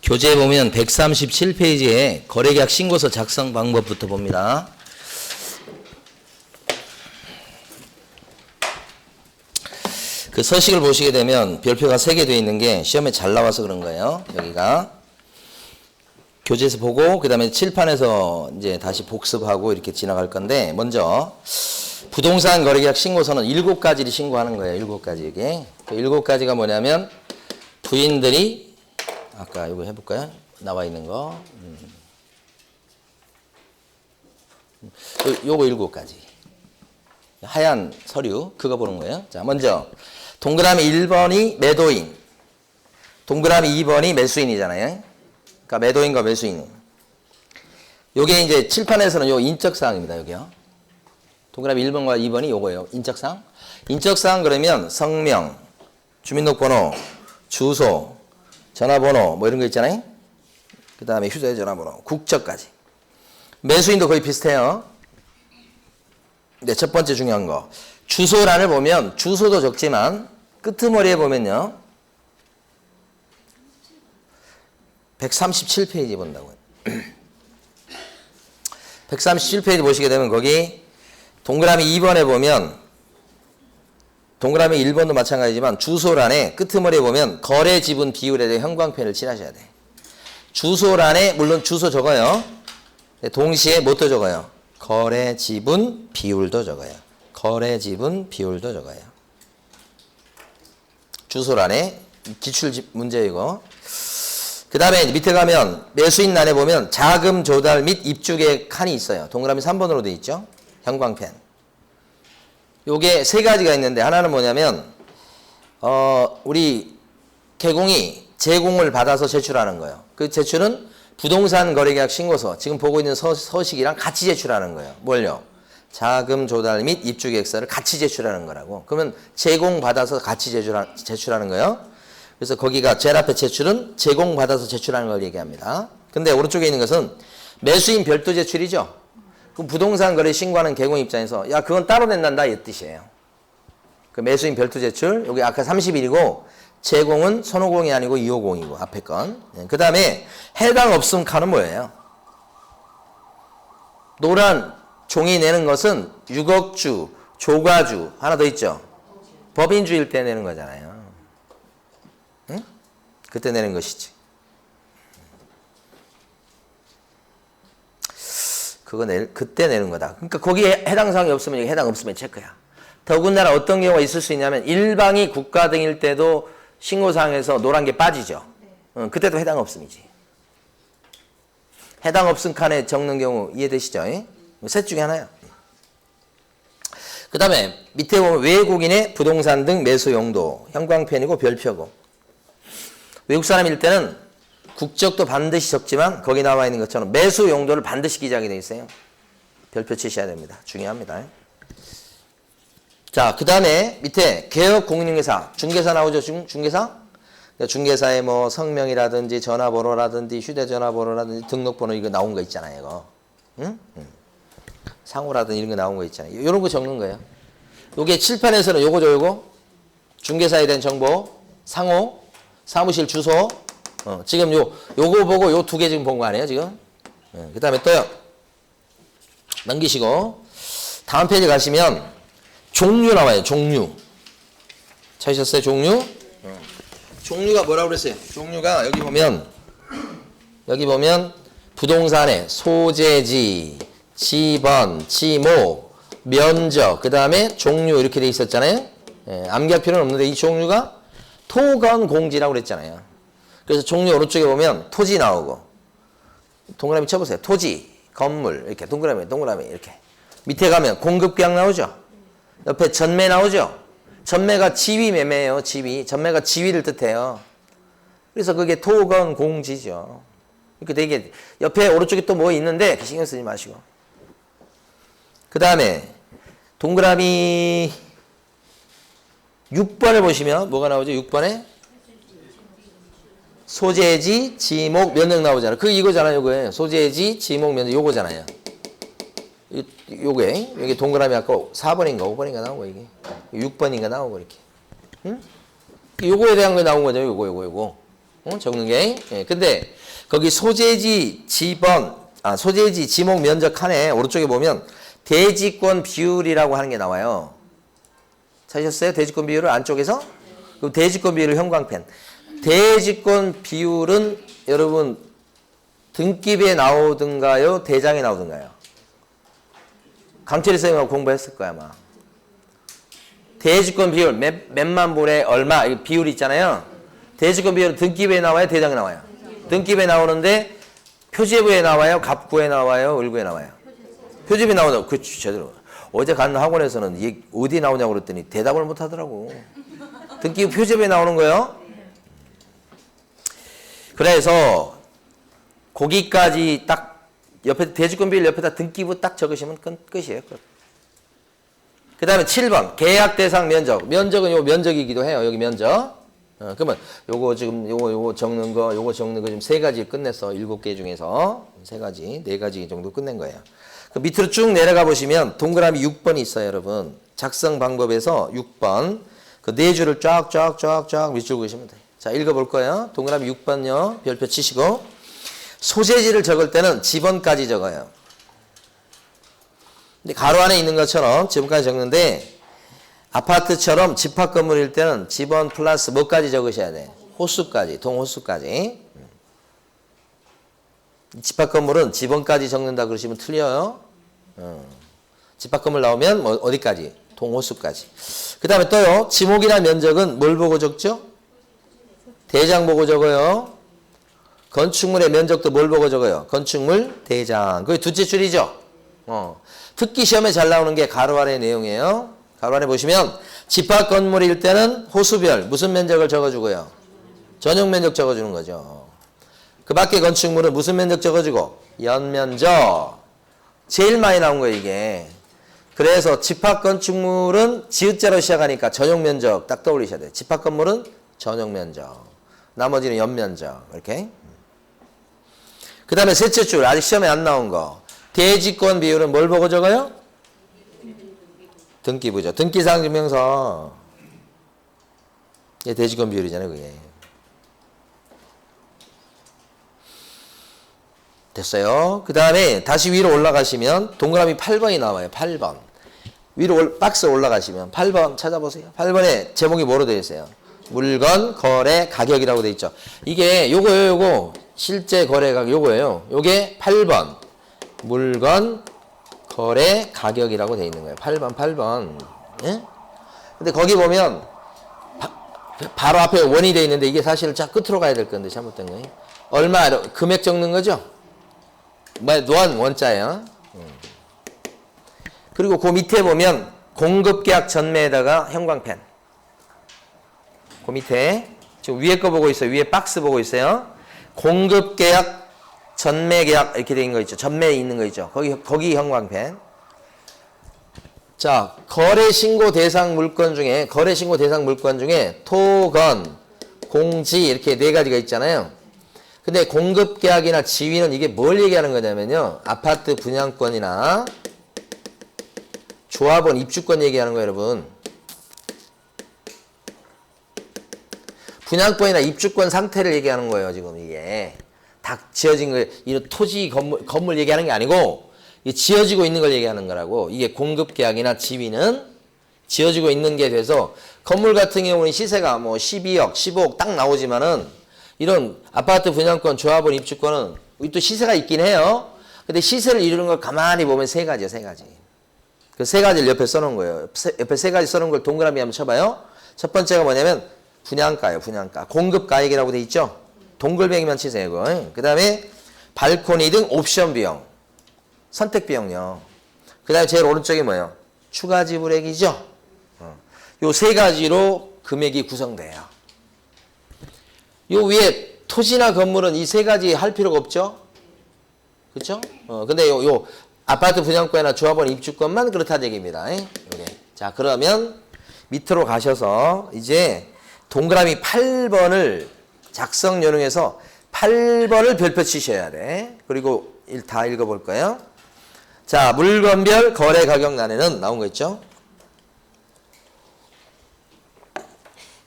교재에 보면 137페이지에 거래계약 신고서 작성 방법부터 봅니다. 그 서식을 보시게 되면 별표가 3개 되어 있는 게 시험에 잘 나와서 그런 거예요. 여기가 교재에서 보고 그 다음에 칠판에서 이제 다시 복습하고 이렇게 지나갈 건데, 먼저 부동산 거래계약 신고서는 7가지를 신고하는 거예요. 7가지. 이게 그 7가지가 뭐냐면, 부인들이 아까 이거 해볼까요? 나와 있는 거. 요거 7가지. 하얀 서류, 그거 보는 거예요. 자, 먼저 동그라미 1번이 매도인, 동그라미 2번이 매수인이잖아요. 그러니까 매도인과 매수인. 요게 이제 칠판에서는 요 인적사항입니다. 여기요. 동그라미 1번과 2번이 요거예요. 인적사항. 인적사항 그러면 성명, 주민등록번호, 주소, 전화번호 뭐 이런 거 있잖아요. 그 다음에 휴대전화번호, 국적까지. 매수인도 거의 비슷해요. 네, 첫 번째 중요한 거. 주소란을 보면 주소도 적지만 끄트머리에 보면요. 137페이지 본다고요. 137페이지 보시게 되면 거기 동그라미 2번에 보면, 동그라미 1번도 마찬가지지만 주소란에 끄트머리에 보면 거래 지분 비율에 대해 형광펜을 칠하셔야 돼. 주소란에 물론 주소 적어요. 동시에 뭣도 적어요? 거래 지분 비율도 적어요. 거래 지분 비율도 적어요. 주소란에 기출 문제 이거. 그 다음에 밑에 가면 매수인 란에 보면 자금 조달 및 입주계획 칸이 있어요. 동그라미 3번으로 되어 있죠. 형광펜. 요게 3가지가 있는데, 하나는 뭐냐면 우리 개공이 제공을 받아서 제출하는 거예요. 그 제출은 부동산 거래계약 신고서, 지금 보고 있는 서식이랑 같이 제출하는 거예요. 뭘요? 자금 조달 및 입주계획서를 같이 제출하는 거라고. 그러면 제공받아서 같이 제출하는 거예요. 그래서 거기가 제일 앞에 제출은 제공받아서 제출하는 걸 얘기합니다. 근데 오른쪽에 있는 것은 매수인 별도 제출이죠. 그럼 부동산 거래 신고하는 개공 입장에서 야, 그건 따로 낸단다 이 뜻이에요. 그 매수인 별도 제출, 여기 아까 30일이고 제공은 선호공이 아니고 250이고 앞에 건. 그 다음에 해당 없음 칸은 뭐예요? 노란 종이 내는 것은 유격주, 조가주 하나 더 있죠. 법인주일 때 내는 거잖아요. 응? 그때 내는 것이지. 그때 내는 거다. 그러니까 거기에 해당 사항이 없으면 여기 해당 없으면 체크야. 더군다나 어떤 경우가 있을 수 있냐면 일방이 국가 등일 때도 신고사항에서 노란 게 빠지죠. 그때도 해당 없음이지. 해당 없음 칸에 적는 경우 이해되시죠? 셋 중에 하나야. 그 다음에 밑에 보면 외국인의 부동산 등 매수 용도, 형광펜이고 별표고. 외국 사람일 때는 국적도 반드시 적지만 거기 나와 있는 것처럼 매수 용도를 반드시 기재하게 되어 있어요. 별표 치셔야 됩니다. 중요합니다. 자, 그 다음에 밑에 개업 공인중개사, 중개사 나오죠? 중개사? 중개사의 뭐 성명이라든지 전화번호라든지 휴대전화번호라든지 등록번호 이거 나온 거 있잖아요. 이거. 응? 상호라든지 이런 거 나온 거 있잖아요. 이런 거 적는 거예요. 요게 칠판에서는 요거죠, 요거. 중개사에 대한 정보, 상호, 사무실 주소. 지금 요거 보고 요 2개 지금 본 거 아니에요, 지금? 그 다음에 또요. 넘기시고. 다음 페이지 가시면 종류 나와요, 종류. 찾으셨어요, 종류? 종류가 뭐라고 그랬어요? 종류가 여기 보면 부동산의 소재지, 지번, 지목, 면적, 그 다음에 종류 이렇게 돼 있었잖아요. 암기할 필요는 없는데 이 종류가 토건공지라고 그랬잖아요. 그래서 종류 오른쪽에 보면 토지 나오고, 동그라미 쳐보세요. 토지, 건물 이렇게 동그라미 이렇게. 밑에 가면 공급계약 나오죠. 옆에 전매 나오죠. 전매가 지위 매매예요. 지위. 전매가 지위를 뜻해요. 그래서 그게 토건공지죠. 이렇게 되게 옆에 오른쪽에 또 뭐 있는데 신경 쓰지 마시고. 그 다음에 동그라미 6번을 보시면 뭐가 나오죠? 6번에 소재지, 지목, 면적 나오잖아요. 이거잖아요. 요거예요. 소재지, 지목, 면적 요거잖아요. 요게 여기 동그라미 아까 4번인가 5번인가 나온 거 이게 6번인가 나오고 이렇게. 응? 요거에 대한 거 나온 거죠. 요거. 적는 게. 예. 근데 거기 소재지 소재지 지목 면적 칸에 오른쪽에 보면 대지권 비율이라고 하는 게 나와요. 찾으셨어요? 대지권 비율을 안쪽에서? 그럼 대지권 비율을 형광펜. 대지권 비율은 여러분 등기부에 나오든가요? 대장에 나오든가요? 강철이 선생님하고 공부했을 거야 아마. 대지권 비율 몇만 불에 얼마 이 비율이 있잖아요. 대지권 비율은 등기부에 나와요? 대장에 나와요? 등기부에 나오는데 표제부에 나와요? 갑구에 나와요? 을구에 나와요? 표제부에 나오죠. 그렇지 제대로. 어제 간 학원에서는 이게 어디 나오냐고 그랬더니 대답을 못 하더라고. 등기부 표제부에 나오는 거예요. 그래서 거기까지 딱 옆에 대지권 비율 옆에다 등기부 딱 적으시면 끝이에요. 끝. 그 다음에 7번 계약 대상 면적. 면적은 요 면적이기도 해요. 여기 면적. 그러면 요거 지금 요거 적는 거 요거 적는 거 지금 3가지 끝냈어. 7개 중에서 3가지 4가지 정도 끝낸 거예요. 그 밑으로 쭉 내려가 보시면 동그라미 6번이 있어요. 여러분 작성 방법에서 6번 그 4줄을 쫙쫙쫙쫙 밑줄 그으시면 돼요. 자 읽어볼 거예요. 동그라미 6번요. 별표 치시고 소재지를 적을 때는 지번까지 적어요. 근데 가로 안에 있는 것처럼 지번까지 적는데 아파트처럼 집합 건물일 때는 지번 플러스 뭐까지 적으셔야 돼? 호수까지, 동호수까지. 집합 건물은 지번까지 적는다 그러시면 틀려요. 집합 건물 나오면 뭐 어디까지? 동호수까지. 그 다음에 또요. 지목이나 면적은 뭘 보고 적죠? 대장 보고 적어요. 건축물의 면적도 뭘 보고 적어요? 건축물 대장. 그게 둘째 줄이죠? 특기 시험에 잘 나오는 게 가로 아래 내용이에요. 가로 아래 보시면 집합 건물일 때는 호수별 무슨 면적을 적어주고요? 전용 면적 적어주는 거죠. 그 밖에 건축물은 무슨 면적 적어주고? 연면적. 제일 많이 나온 거예요 이게. 그래서 집합 건축물은 지읒자로 시작하니까 전용 면적 딱 떠올리셔야 돼요. 집합 건물은 전용 면적. 나머지는 연면적. 이렇게. 그 다음에 셋째 줄 아직 시험에 안 나온 거. 대지권 비율은 뭘 보고 적어요? 등기부죠. 등기사항 증명서. 이게 대지권 비율이잖아요, 그게. 됐어요. 그 다음에 다시 위로 올라가시면 동그라미 8번이 나와요. 8번. 위로 박스 올라가시면 8번 찾아보세요. 8번에 제목이 뭐로 되어 있어요? 물건 거래 가격이라고 되어 있죠. 이게 요거예요, 요거. 실제 거래 가격 요거예요. 요게 8번. 물건 거래 가격이라고 되어 있는 거예요. 8번. 예? 근데 거기 보면 바로 앞에 원이 되어 있는데 이게 사실 자 끝으로 가야 될 건데 잘못된 거예요. 얼마 금액 적는 거죠? 원자예요. 그리고 그 밑에 보면 공급계약 전매에다가 형광펜. 그 밑에 지금 위에 거 보고 있어요. 위에 박스 보고 있어요. 공급계약 전매계약 이렇게 돼 있는 거 있죠. 전매에 있는 거 있죠. 거기 형광펜. 자, 거래신고 대상 물건 중에 토건, 공지 이렇게 4가지가 있잖아요. 근데 공급계약이나 지위는 이게 뭘 얘기하는 거냐면요. 아파트 분양권이나 조합원 입주권 얘기하는 거예요, 여러분. 분양권이나 입주권 상태를 얘기하는 거예요, 지금 이게. 다 지어진 거, 이런 토지, 건물 얘기하는 게 아니고, 이게 지어지고 있는 걸 얘기하는 거라고. 이게 공급계약이나 지위는 지어지고 있는 게 돼서, 건물 같은 경우는 시세가 뭐 12억, 15억 딱 나오지만은, 이런 아파트 분양권, 조합원 입주권은 또 시세가 있긴 해요. 근데 시세를 이루는 걸 가만히 보면 3가지예요, 3가지. 그 3가지를 옆에 써놓은 거예요. 옆에 3가지 써놓은 걸 동그라미 한번 쳐봐요. 첫 번째가 뭐냐면, 분양가예요, 분양가. 공급가액이라고 돼 있죠? 동글뱅이만 치세요, 이거. 그 다음에 발코니 등 옵션 비용. 선택 비용요. 그 다음에 제일 오른쪽이 뭐예요? 추가 지불액이죠? 요 3가지로 금액이 구성돼요. 요 위에 토지나 건물은 이 3가지 할 필요가 없죠? 그렇죠? 근데 요 아파트 분양권이나 조합원 입주권만 그렇다는 얘기입니다. 요게. 자, 그러면 밑으로 가셔서 이제 동그라미 8번을 작성 요령에서 8번을 별표 치셔야 돼. 그리고 다 읽어볼 거예요. 자, 물건별 거래 가격란에는 나온 거 있죠?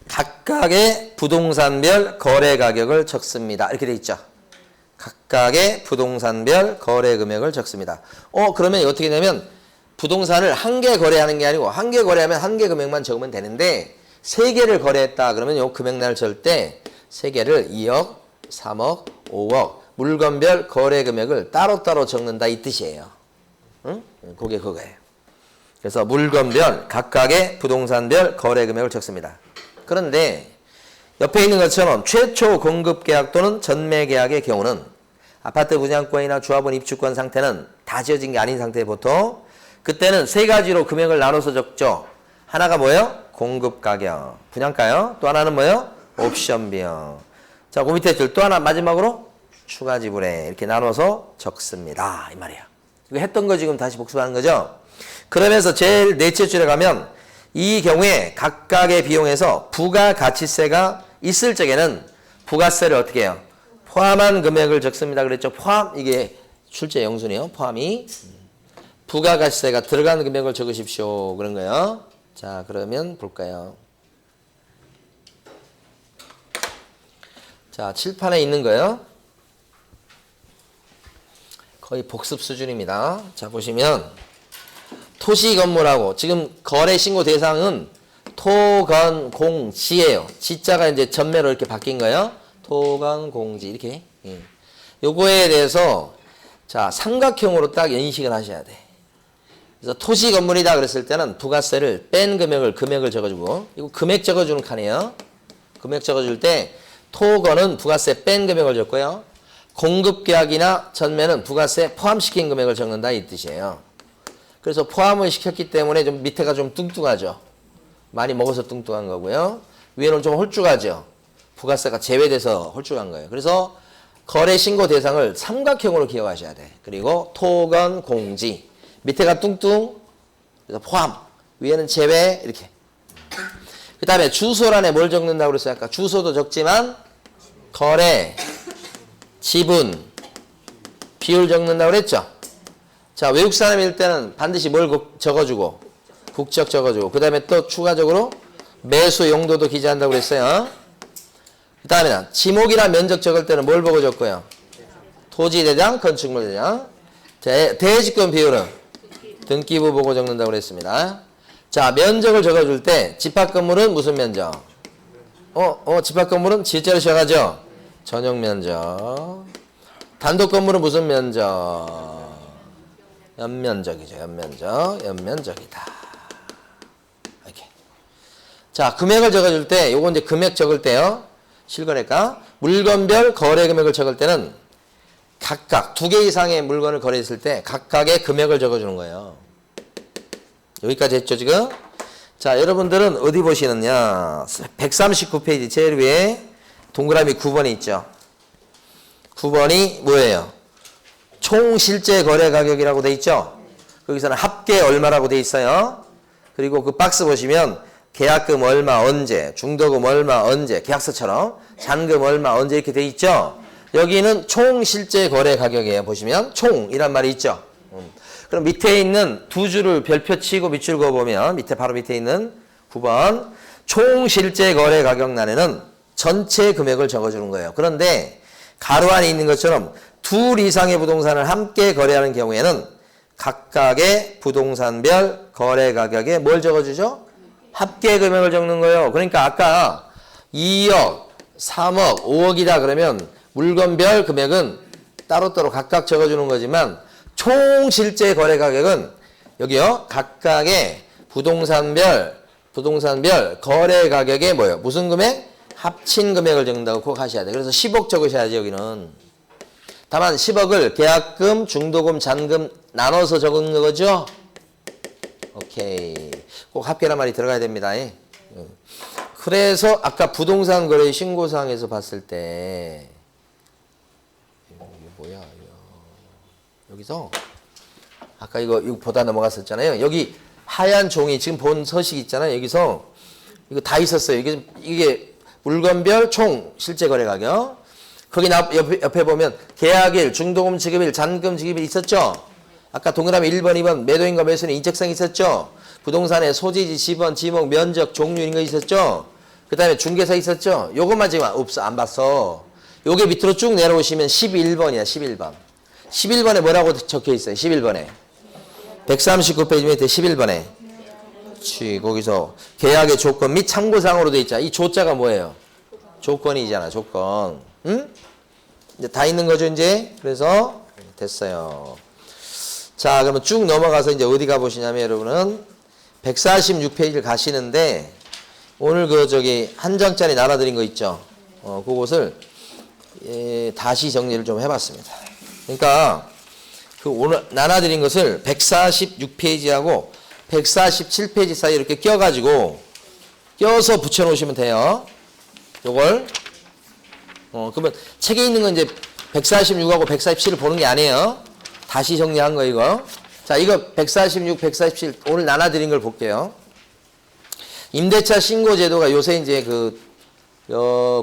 각각의 부동산별 거래 가격을 적습니다. 이렇게 돼 있죠. 각각의 부동산별 거래 금액을 적습니다. 그러면 어떻게 되냐면 부동산을 한 개 거래하는 게 아니고 한 개 거래하면 한 개 금액만 적으면 되는데 세 개를 거래했다 그러면 요 금액란을 적을 때 세 개를 2억, 3억, 5억 물건별 거래 금액을 따로따로 적는다 이 뜻이에요. 응? 그거예요. 그래서 물건별 각각의 부동산별 거래 금액을 적습니다. 그런데 옆에 있는 것처럼 최초 공급 계약 또는 전매 계약의 경우는 아파트 분양권이나 조합원 입주권 상태는 다 지어진 게 아닌 상태에 보통 그때는 세 가지로 금액을 나눠서 적죠. 하나가 뭐예요? 공급 가격, 분양가요. 또 하나는 뭐예요? 옵션 비용. 자, 그 밑에 줄 또 하나 마지막으로 추가 지불에 이렇게 나눠서 적습니다. 이 말이야. 이거 했던 거 지금 다시 복습하는 거죠. 그러면서 제일 넷째 줄에 가면 이 경우에 각각의 비용에서 부가가치세가 있을 적에는 부가세를 어떻게 해요? 포함한 금액을 적습니다. 그랬죠. 포함 이게 출제 영순이요. 포함이 부가가치세가 들어가는 금액을 적으십시오. 그런 거예요. 자, 그러면 볼까요? 자, 칠판에 있는 거요. 거의 복습 수준입니다. 자, 보시면 토시 건물하고 지금 거래 신고 대상은 토건공지예요. 지자가 이제 전매로 이렇게 바뀐 거예요. 토건공지 이렇게. 요거에 대해서 자, 삼각형으로 딱 인식을 하셔야 돼. 그래서 토시 건물이다 그랬을 때는 부가세를 뺀 금액을 적어주고 이거 금액 적어주는 칸이에요. 금액 적어줄 때 토건은 부가세 뺀 금액을 적고요. 공급계약이나 전매는 부가세 포함시킨 금액을 적는다 이 뜻이에요. 그래서 포함을 시켰기 때문에 좀 밑에가 좀 뚱뚱하죠. 많이 먹어서 뚱뚱한 거고요. 위에는 좀 홀쭉하죠. 부가세가 제외돼서 홀쭉한 거예요. 그래서 거래 신고 대상을 삼각형으로 기억하셔야 돼. 그리고 토건 공지 밑에가 뚱뚱 그래서 포함 위에는 제외 이렇게. 그 다음에 주소란에 뭘 적는다고 그랬어요? 아까 주소도 적지만 거래 지분 비율 적는다고 그랬죠? 자, 외국 사람일 때는 반드시 뭘 적어주고 국적 적어주고 그 다음에 또 추가적으로 매수 용도도 기재한다고 그랬어요. 그 다음에 지목이나 면적 적을 때는 뭘 보고 적고요? 토지대장, 건축물대장. 대지권 비율은 등기부 보고 적는다고 그랬습니다. 자, 면적을 적어줄 때 집합건물은 무슨 면적? 집합건물은 지자로 시작하죠? 전용 면적. 단독건물은 무슨 면적? 연면적이죠. 연면적이다. 이렇게. 자, 금액을 적어줄 때, 요거 이제 금액 적을 때요. 실거래가 물건별 거래 금액을 적을 때는 각각 두 개 이상의 물건을 거래했을 때 각각의 금액을 적어주는 거예요. 여기까지 했죠, 지금? 자, 여러분들은 어디 보시느냐? 139페이지 제일 위에 동그라미 9번이 있죠. 9번이 뭐예요? 총 실제 거래 가격이라고 돼 있죠? 거기서는 합계 얼마라고 돼 있어요. 그리고 그 박스 보시면 계약금 얼마 언제, 중도금 얼마 언제, 계약서처럼 잔금 얼마 언제 이렇게 돼 있죠? 여기는 총 실제 거래 가격이에요. 보시면 총이란 말이 있죠. 그럼 밑에 있는 두 줄을 별표 치고 밑줄 그어보면 밑에 바로 밑에 있는 9번 총 실제 거래 가격란에는 전체 금액을 적어주는 거예요. 그런데 가로 안에 있는 것처럼 둘 이상의 부동산을 함께 거래하는 경우에는 각각의 부동산별 거래 가격에 뭘 적어주죠? 합계 금액을 적는 거예요. 그러니까 아까 2억, 3억, 5억이다 그러면 물건별 금액은 따로따로 각각 적어주는 거지만 총 실제 거래 가격은 여기요. 각각의 부동산별 거래 가격에 뭐예요? 무슨 금액? 합친 금액을 적는다고 꼭 하셔야 돼요. 그래서 10억 적으셔야지 여기는. 다만 10억을 계약금, 중도금, 잔금 나눠서 적은 거죠? 오케이. 꼭 합계란 말이 들어가야 됩니다. 그래서 아까 부동산 거래 신고사항에서 봤을 때 이게 뭐야? 여기서 아까 이거 보다 넘어갔었잖아요. 여기 하얀 종이 지금 본 서식 있잖아요. 여기서 이거 다 있었어요. 이게 물건별 총 실제 거래 가격. 거기 옆에 보면 계약일, 중도금 지급일, 잔금 지급일 있었죠? 아까 동그라미 1번, 2번 매도인과 매수인 인적사항 있었죠? 부동산의 소지지, 지번, 지목, 면적, 종류 이런 거 있었죠? 그 다음에 중개사 있었죠? 요것만 지금 안 봤어. 요게 밑으로 쭉 내려오시면 11번이야, 11번. 11번에 뭐라고 적혀 있어요? 11번에. 139페이지 밑에 11번에. 거기서 계약의 조건 및 참고사항으로 돼 있잖아. 이 조자가 뭐예요? 조건이잖아, 조건. 응? 이제 다 있는 거죠, 이제? 그래서 됐어요. 자, 그러면 쭉 넘어가서 이제 어디 가보시냐면 여러분은 146페이지를 가시는데 오늘 한 장짜리 나눠드린 거 있죠? 그것을 다시 정리를 좀 해봤습니다. 그러니까 오늘 나눠드린 것을 146페이지하고 147페이지 사이에 이렇게 껴서 붙여놓으시면 돼요. 요걸. 그러면 책에 있는 건 이제 146하고 147을 보는 게 아니에요. 다시 정리한 거 이거. 자, 이거 146, 147 오늘 나눠드린 걸 볼게요. 임대차 신고 제도가 요새 이제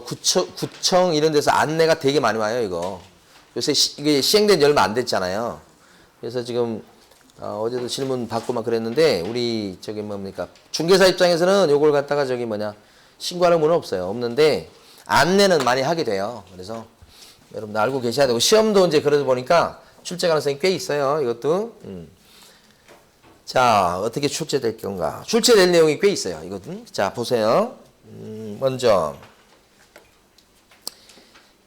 구청 이런 데서 안내가 되게 많이 와요, 이거. 요새 이게 시행된 지 얼마 안 됐잖아요. 그래서 지금 어제도 질문 받고 막 그랬는데 우리 중개사 입장에서는 요걸 갖다가 신고하는 분은 없는데 안내는 많이 하게 돼요. 그래서 여러분들 알고 계셔야 되고 시험도 이제 그러다 보니까 출제 가능성이 꽤 있어요. 이것도. 자, 어떻게 출제될 건가? 출제될 내용이 꽤 있어요. 이것도. 자, 보세요. 먼저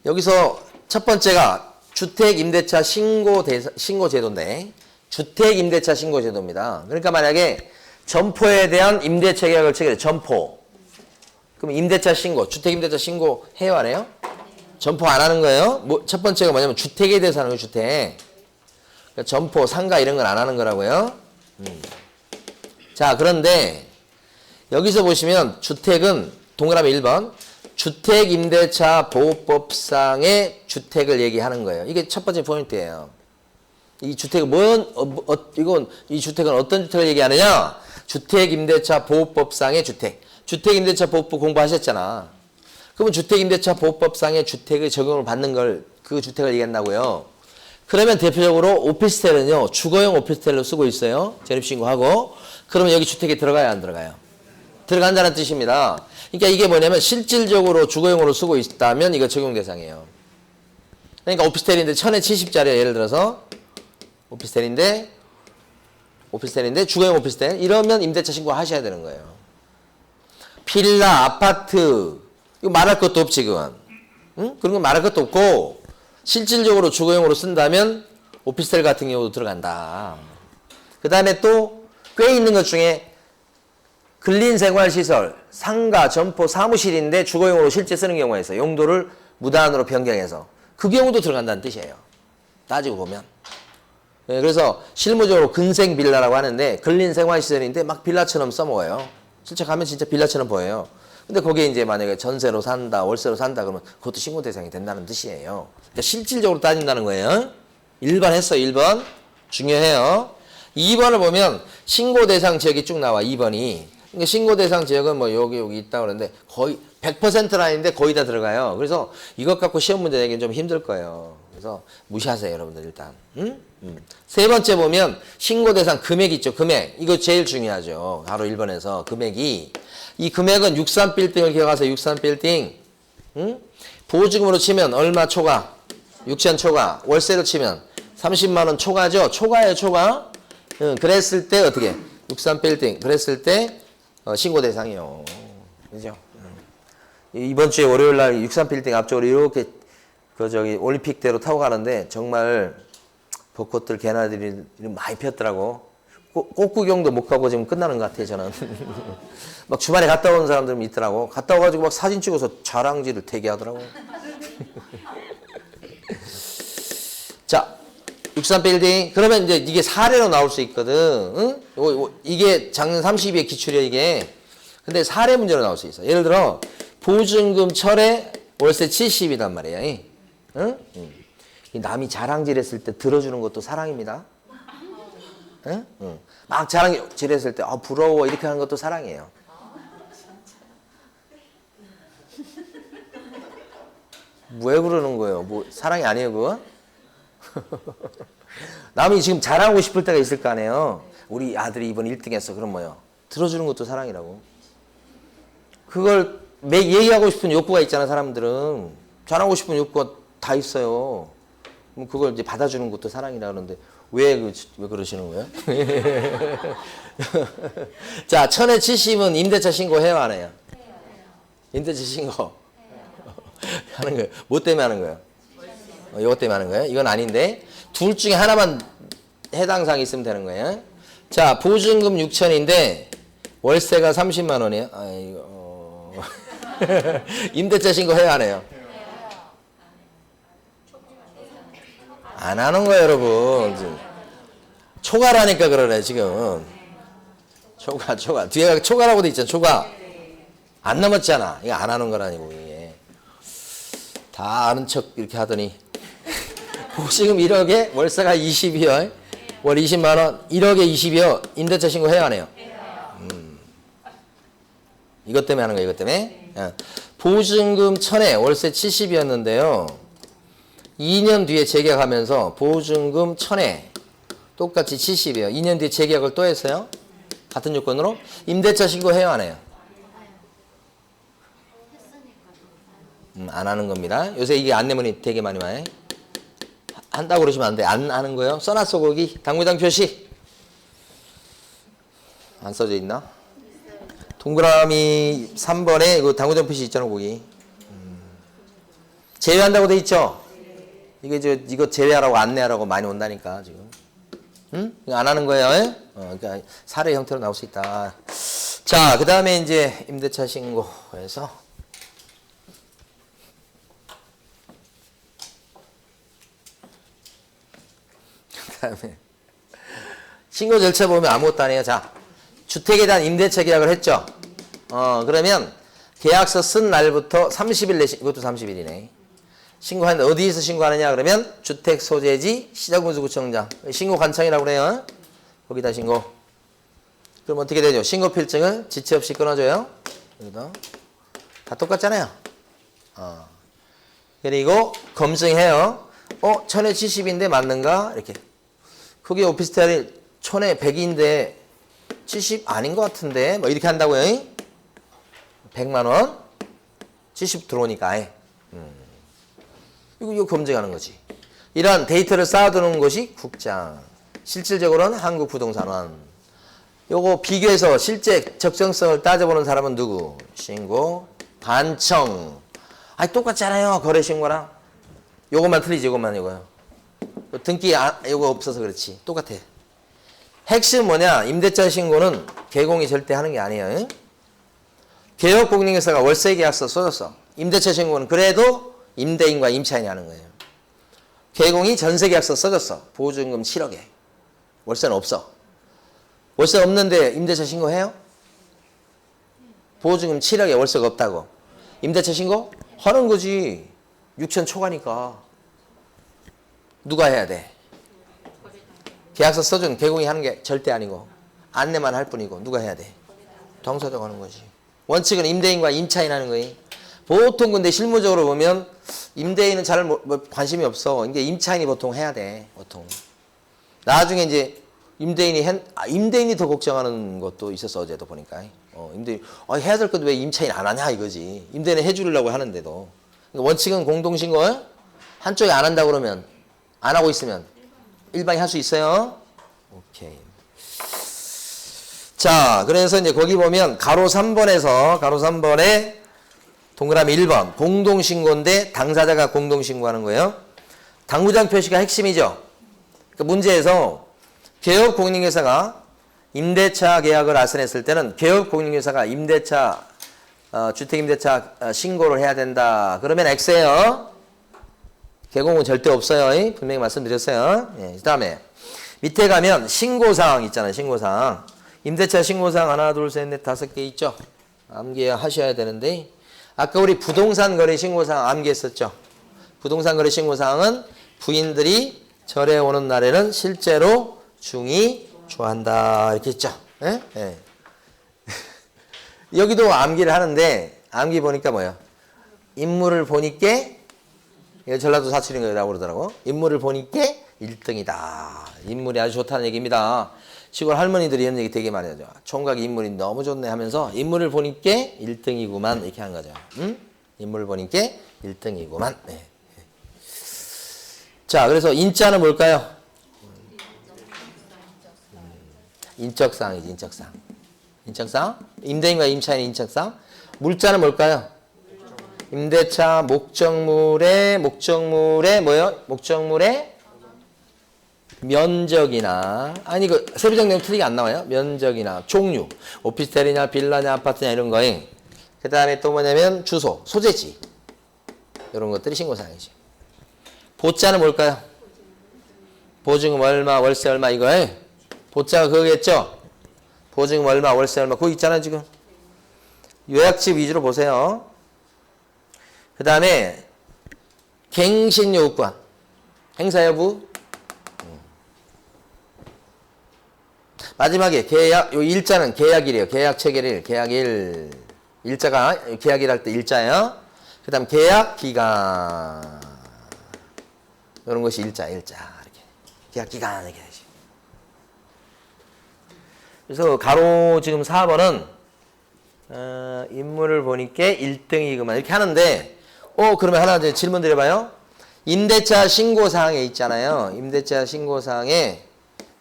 여기서 첫 번째가 주택임대차 신고제도인데 주택임대차 신고제도입니다. 그러니까 만약에 점포에 대한 임대차 계약을 체결해. 점포. 그럼 임대차 신고, 주택임대차 신고 해요, 안 해요? 점포 안 하는 거예요? 첫 번째가 뭐냐면 주택에 대해서 하는 거예요, 주택. 그러니까 점포, 상가 이런 건 안 하는 거라고요. 자, 그런데 여기서 보시면 주택은 동그라미 1번 주택임대차 보호법상의 주택을 얘기하는 거예요. 이게 첫 번째 포인트예요. 이 주택은 이 주택은 어떤 주택을 얘기하느냐? 주택임대차 보호법상의 주택. 주택임대차 보호법 공부하셨잖아. 그러면 주택임대차 보호법상의 주택의 적용을 받는 그 주택을 얘기한다고요. 그러면 대표적으로 오피스텔은요, 주거용 오피스텔로 쓰고 있어요. 전입신고하고. 그러면 여기 주택에 들어가요, 안 들어가요? 들어간다는 뜻입니다. 그러니까 이게 뭐냐면 실질적으로 주거용으로 쓰고 있다면 이거 적용 대상이에요. 그러니까 오피스텔인데 1070짜리야, 예를 들어서. 오피스텔인데 주거용 오피스텔. 이러면 임대차 신고 하셔야 되는 거예요. 빌라, 아파트. 이거 말할 것도 없지, 그건. 응? 그런 건 말할 것도 없고, 실질적으로 주거용으로 쓴다면 오피스텔 같은 경우도 들어간다. 그 다음에 또 꽤 있는 것 중에 근린생활시설, 상가, 점포, 사무실인데 주거용으로 실제 쓰는 경우가 있어요. 용도를 무단으로 변경해서. 그 경우도 들어간다는 뜻이에요. 따지고 보면. 네, 그래서 실무적으로 근생빌라라고 하는데 근린생활시설인데 막 빌라처럼 써먹어요. 실제 가면 진짜 빌라처럼 보여요. 근데 거기에 이제 만약에 전세로 산다, 월세로 산다 그러면 그것도 신고 대상이 된다는 뜻이에요. 그러니까 실질적으로 따진다는 거예요. 1번 했어, 1번. 중요해요. 2번을 보면 신고 대상 지역이 쭉 나와, 2번이. 그러니까 신고 대상 지역은 뭐 여기 있다 그러는데 거의 100%는 아닌데 거의 다 들어가요. 그래서 이것 갖고 시험 문제 내기는 좀 힘들 거예요. 그래서 무시하세요, 여러분들 일단. 세 번째 보면 신고 대상 금액 있죠, 금액. 이거 제일 중요하죠. 바로 1번에서 금액이. 이 금액은 63빌딩을 기억하세요, 63빌딩. 보증금으로 치면 얼마 초과? 6천 초과. 월세로 치면 30만 원 초과죠. 초과예요, 초과. 그랬을 때 어떻게? 63빌딩. 그랬을 때 신고 대상이요. 그죠? 이번 주에 월요일 날 63빌딩 앞쪽으로 이렇게 올림픽대로 타고 가는데 정말 벚꽃들 개나들이 많이 피었더라고. 꽃 구경도 못 가고 지금 끝나는 것 같아요, 저는. 막 주말에 갔다 온 사람들이 있더라고. 갔다 와가지고 막 사진 찍어서 자랑질을 되게 하더라고. 자, 63빌딩. 그러면 이제 이게 사례로 나올 수 있거든. 응? 이게 작년 32회 기출이야, 이게. 근데 사례 문제로 나올 수 있어. 예를 들어, 보증금 철에 월세 70이단 말이야. 응? 남이 자랑질 했을 때 들어주는 것도 사랑입니다. 응? 응. 막 자랑질 했을 때, 부러워. 이렇게 하는 것도 사랑이에요. 왜 그러는 거예요? 뭐, 사랑이 아니에요, 그거? 남이 지금 자랑하고 싶을 때가 있을 거 아니에요. 우리 아들이 이번 1등 했어. 그럼 뭐요? 들어주는 것도 사랑이라고. 그걸 얘기하고 싶은 욕구가 있잖아, 사람들은. 잘하고 싶은 욕구가 다 있어요. 그럼 그걸 이제 받아주는 것도 사랑이라 그러는데 왜 그러시는 거예요? 자, 1070은 임대차 신고해요, 안 해요? 임대차 신고 하는 거예요. 뭐 때문에 하는 거예요? 이것 때문에 하는 거예요? 이건 아닌데 둘 중에 하나만 해당 사항이 있으면 되는 거예요. 자, 보증금 6천인데 월세가 30만 원이에요. 임대차 신고해요, 안 해요? 안 하는 거예요, 여러분. 초과라니까 그러네, 지금. 초과. 뒤에 초과라고 돼 있잖아, 초과. 안 넘었잖아. 이거 안 하는 거라니고, 이게. 다 아는 척 이렇게 하더니. 보증금 1억에 월세가 20이요. 월 20만 원, 1억에 20이요. 임대차 신고해요, 안 해요? 이것 때문에 하는 거예요, 이것 때문에. 보증금 1000에 월세 70이었는데요. 2년 뒤에 재계약하면서 보증금 1000에 똑같이 70이에요. 2년 뒤에 재계약을 또 했어요. 같은 요건으로. 임대차 신고해요, 안 해요? 안 하는 겁니다. 요새 이게 안내문이 되게 많이 와요. 한다고 그러시면 안 돼. 안 하는 거예요. 써놨어, 거기. 당구장 표시. 안 써져 있나? 동그라미 3번에 그 당구장 표시 있잖아, 거기. 제외한다고 돼 있죠? 이거 제외하라고 안내하라고 많이 온다니까, 지금. 응? 이거 안 하는 거예요? 그러니까 사례 형태로 나올 수 있다. 자, 그 다음에 이제 임대차 신고에서. 그 다음에 신고 절차 보면 아무것도 아니에요. 자, 주택에 대한 임대차 계약을 했죠? 그러면 계약서 쓴 날부터 30일 내, 이것도 30일이네. 신고하는데 어디에서 신고하느냐 그러면 주택 소재지 시장군수구청장 신고 관청이라고 그래요. 거기다 신고. 그럼 어떻게 되죠? 신고 필증을 지체 없이 끊어줘요. 여기도 다 똑같잖아요. 그리고 검증해요. 1000에 70인데 맞는가? 이렇게. 그게 오피스텔이 1000에 100인데 70 아닌 것 같은데 뭐 이렇게 한다고요. 100만 원 70 들어오니까 아예. 이거 검증하는 거지. 이러한 데이터를 쌓아두는 것이 국장. 실질적으로는 한국부동산원. 요거 비교해서 실제 적정성을 따져보는 사람은 누구? 신고, 관청. 아니 똑같잖아요. 거래신고랑. 요것만 틀리지, 요거요. 등기 요거 없어서 그렇지. 똑같아. 핵심 뭐냐? 임대차 신고는 개공이 절대 하는 게 아니에요. 개업공인회사가 월세계약서 써줬어. 임대차 신고는 그래도 임대인과 임차인이 하는 거예요. 개공이 전세계약서 써줬어. 보증금 7억에. 월세는 없어. 월세 없는데 임대차 신고해요? 보증금 7억에 월세가 없다고. 임대차 신고? 하는 거지. 6천 초과니까. 누가 해야 돼? 계약서 써준 개공이 하는 게 절대 아니고 안내만 할 뿐이고 누가 해야 돼? 당사자가 하는 거지. 원칙은 임대인과 임차인 하는 거예요. 보통 근데 실무적으로 보면 임대인은 잘 관심이 없어. 이게 임차인이 보통 해야 돼. 보통. 나중에 이제 임대인이 더 걱정하는 것도 있었어. 어제도 보니까. 임대인 해야 될 건데 왜 임차인 안 하냐 이거지. 임대인은 해주려고 하는데도. 그러니까 원칙은 공동신고. 한쪽이 안 한다 그러면 안 하고 있으면 일방이 할 수 있어요. 오케이. 자, 그래서 이제 거기 보면 가로 3번에 동그라미 1번 공동신고인데 당사자가 공동신고하는 거예요. 당구장 표시가 핵심이죠. 그러니까 문제에서 개업공인회사가 임대차 계약을 아선했을 때는 개업공인회사가 임대차 주택임대차 신고를 해야 된다. 그러면 X예요. 개공은 절대 없어요. 분명히 말씀드렸어요. 그 다음에 밑에 가면 신고사항 있잖아요. 신고사항. 임대차 신고사항 하나, 둘, 셋, 넷, 5개 있죠. 암기하셔야 되는데 아까 우리 부동산 거래 신고사항 암기했었죠. 부동산 거래 신고사항은 부인들이 절에 오는 날에는 실제로 중이 좋아한다. 이렇게 했죠. 예? 예. 여기도 암기를 하는데 암기 보니까 뭐예요? 인물을 보니까 전라도 사투리인 거라고 그러더라고. 인물을 보니까 1등이다. 인물이 아주 좋다는 얘기입니다. 시골 할머니들이 이런 얘기 되게 많이 하죠. 총각이 인물이 너무 좋네 하면서 인물을 보니까 1등이구만 이렇게 하는 거죠. 응? 인물을 보니까 1등이고만. 네. 자, 그래서 인자는 뭘까요? 인적사항이지, 인적사항. 인적사항? 임대인과 임차인의 인적사항. 물자는 뭘까요? 임대차 목적물의 뭐요? 목적물의 면적이나, 아니 그 세부적 내용 틀리게 안 나와요. 면적이나 종류, 오피스텔이냐 빌라냐 아파트냐 이런 거에, 그 다음에 또 뭐냐면 주소, 소재지, 이런 것들이 신고사항이지. 보자는 뭘까요? 보증금 얼마, 월세 얼마, 이거에 보자가 그거겠죠? 보증금 얼마, 월세 얼마, 그거 있잖아요 지금. 요약집 위주로 보세요. 그 다음에 갱신요구권, 행사 여부. 마지막에 계약, 요 일자는 계약일이에요. 계약 체결일, 계약일. 일자가 계약일 할 때 일자예요. 그 다음 계약 기간. 이런 것이 일자, 이렇게. 계약 기간, 이렇게 되지. 그래서 가로 지금 4번은, 인물을 보니까 1등이구만. 이렇게 하는데, 그러면 하나 이제 질문 드려봐요. 임대차 신고사항에 있잖아요. 임대차 신고사항에,